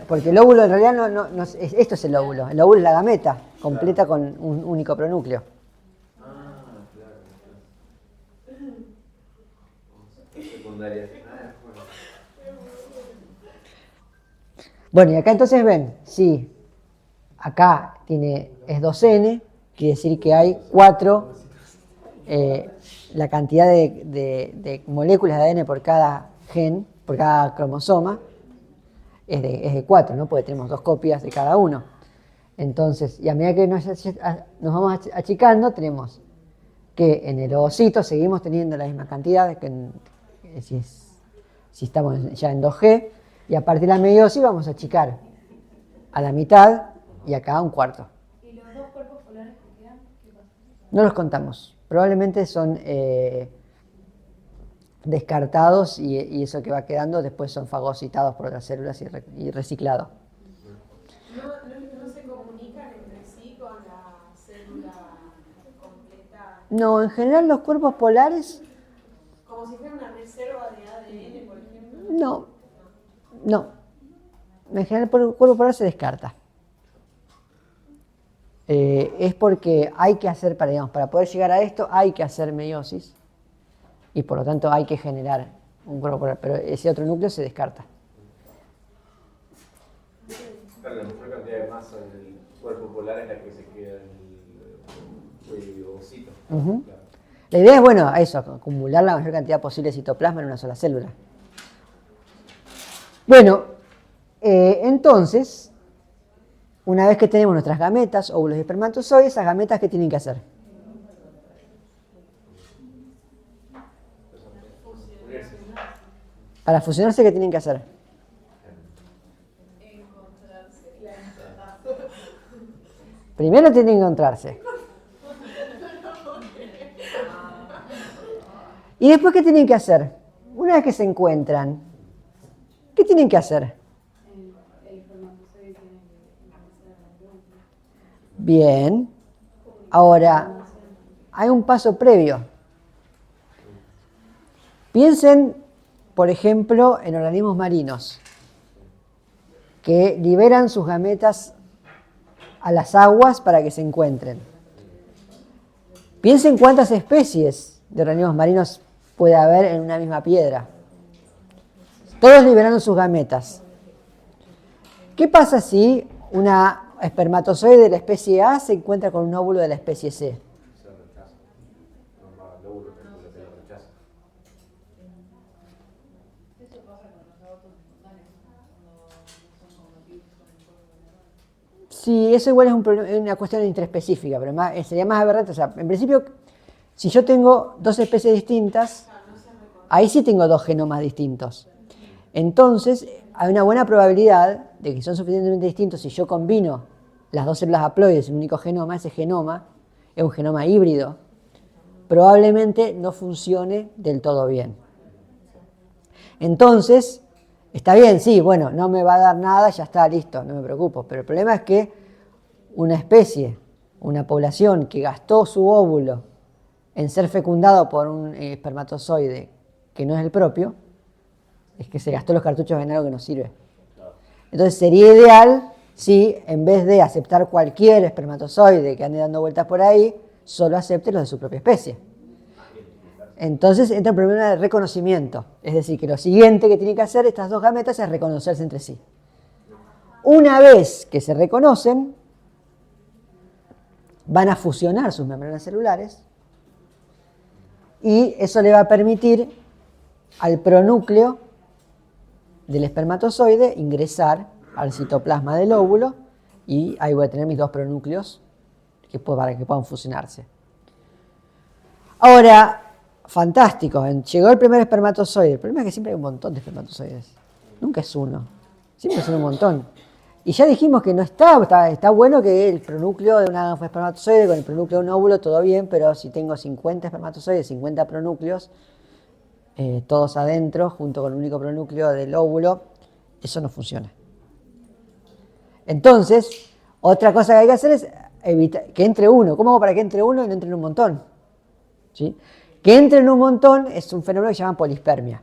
Porque el óvulo en realidad no esto es el óvulo. El óvulo es la gameta, completa con un único pronúcleo. Bueno, y acá entonces ven, sí, acá es 2N, quiere decir que hay 4, la cantidad de moléculas de ADN por cada gen, por cada cromosoma, es de 4, ¿no? Porque tenemos 2 copias de cada uno. Entonces, y a medida que nos vamos achicando, tenemos que en el ovocito seguimos teniendo la misma cantidad, si estamos ya en 2G, y a partir de la meiosis vamos a achicar a la mitad y acá a un cuarto. ¿Y los 2 cuerpos polares que quedan? ¿Qué pasa? No los contamos. Probablemente son descartados y eso que va quedando después son fagocitados por otras células y reciclados. ¿No se comunican entre sí con la célula completa? No, en general los cuerpos polares... Como si fuera una reserva de ADN, por ejemplo. No. En general el cuerpo polar se descarta. Es porque hay que hacer, para poder llegar a esto, hay que hacer meiosis y por lo tanto hay que generar un cuerpo polar, pero ese otro núcleo se descarta. Claro, la mayor cantidad de masa del cuerpo polar es la que se queda en el ovocito. Uh-huh. Claro. La idea es, bueno, eso, acumular la mayor cantidad posible de citoplasma en una sola célula. Bueno, entonces, una vez que tenemos nuestras gametas, óvulos y espermatozoides, esas gametas, ¿qué tienen que hacer? Para fusionarse, ¿qué tienen que hacer? Primero tienen que encontrarse. ¿Y después qué tienen que hacer? Una vez que se encuentran, ¿qué tienen que hacer? Bien. Ahora, hay un paso previo. Piensen, por ejemplo, en organismos marinos que liberan sus gametas a las aguas para que se encuentren. Piensen cuántas especies de organismos marinos puede haber en una misma piedra. Todos liberando sus gametas. ¿Qué pasa si una espermatozoide de la especie A se encuentra con un óvulo de la especie C? Se rechaza. El óvulo lo rechaza. Eso pasa con los abortos espontáneos, cuando no son compatibles con el cuerpo. Sí, eso igual es una cuestión intraespecífica, pero sería más aberrante. O sea, en principio, si yo tengo 2 especies distintas, ahí sí tengo 2 genomas distintos. Entonces, hay una buena probabilidad de que son suficientemente distintos si yo combino las 2 células haploides en un único genoma. Ese genoma es un genoma híbrido. Probablemente no funcione del todo bien. Entonces, está bien, sí, bueno, no me va a dar nada, ya está, listo, no me preocupo. Pero el problema es que una especie, una población que gastó su óvulo en ser fecundado por un espermatozoide que no es el propio, es que se gastó los cartuchos en algo que no sirve. Entonces sería ideal si en vez de aceptar cualquier espermatozoide que ande dando vueltas por ahí, solo acepte los de su propia especie. Entonces entra el problema de reconocimiento. Es decir, que lo siguiente que tienen que hacer estas dos gametas es reconocerse entre sí. Una vez que se reconocen, van a fusionar sus membranas celulares y eso le va a permitir al pronúcleo del espermatozoide ingresar al citoplasma del óvulo y ahí voy a tener mis dos pronúcleos para que puedan fusionarse. Ahora, fantástico, llegó el primer espermatozoide. El problema es que siempre hay un montón de espermatozoides. Nunca es uno, siempre son un montón. Y ya dijimos que no está bueno que el pronúcleo de una espermatozoide con el pronúcleo de un óvulo, todo bien, pero si tengo 50 espermatozoides, 50 pronúcleos, todos adentro, junto con el único pronúcleo del óvulo, eso no funciona. Entonces, otra cosa que hay que hacer es evitar que entre uno. ¿Cómo hago para que entre uno y no entre en un montón? ¿Sí? Que entre en un montón es un fenómeno que se llama polispermia.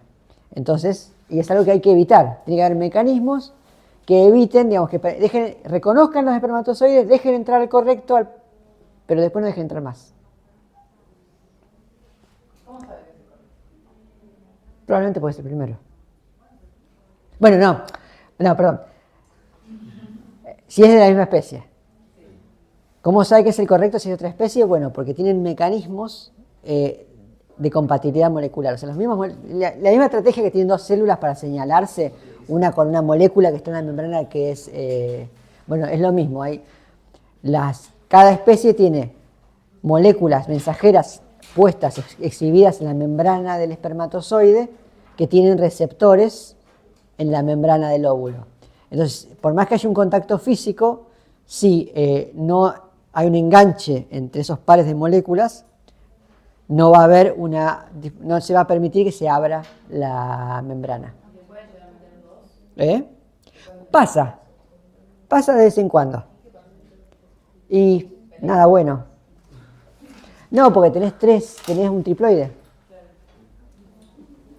Entonces, y es algo que hay que evitar. Tiene que haber mecanismos que eviten, digamos, que reconozcan los espermatozoides, dejen entrar el correcto, pero después no dejen entrar más. ¿Cómo sabe que es el correcto? Probablemente puede ser primero. Bueno, no, perdón. Si es de la misma especie. ¿Cómo sabe que es el correcto si es de otra especie? Bueno, porque tienen mecanismos de compatibilidad molecular. O sea, la misma estrategia que tienen dos células para señalarse, una con una molécula que está en la membrana que es... es lo mismo. Cada especie tiene moléculas mensajeras puestas, exhibidas en la membrana del espermatozoide, que tienen receptores en la membrana del óvulo. Entonces, por más que haya un contacto físico, si no hay un enganche entre esos pares de moléculas, no se va a permitir que se abra la membrana. ¿Le pueden llegar a meter dos? Pasa de vez en cuando. Y nada bueno. No, porque tenés un triploide.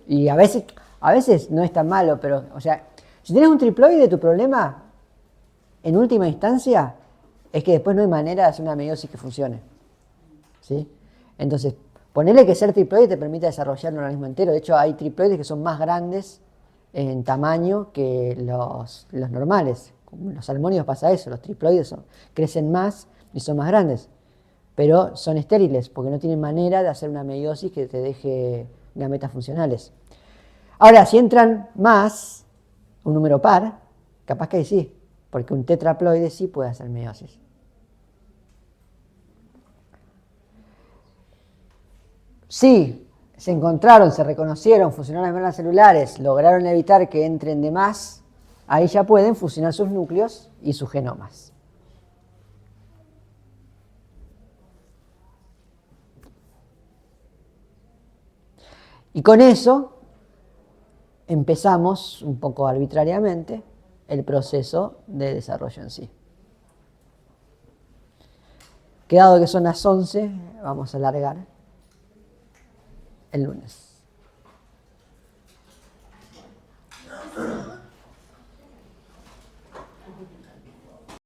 Y a veces no es tan malo, pero, o sea, si tenés un triploide, tu problema, en última instancia, es que después no hay manera de hacer una meiosis que funcione. ¿Sí? Entonces, ponele que ser triploide te permite desarrollar un organismo entero. De hecho, hay triploides que son más grandes en tamaño que los normales. Con los salmónidos pasa eso, los triploides crecen más y son más grandes. Pero son estériles porque no tienen manera de hacer una meiosis que te deje gametas funcionales. Ahora, si entran más, un número par, capaz que ahí sí, porque un tetraploide sí puede hacer meiosis. Sí, se encontraron, se reconocieron, fusionaron las membranas celulares, lograron evitar que entren de más, ahí ya pueden fusionar sus núcleos y sus genomas. Y con eso empezamos, un poco arbitrariamente, el proceso de desarrollo en sí. Quedado que son las 11, vamos a alargar el lunes.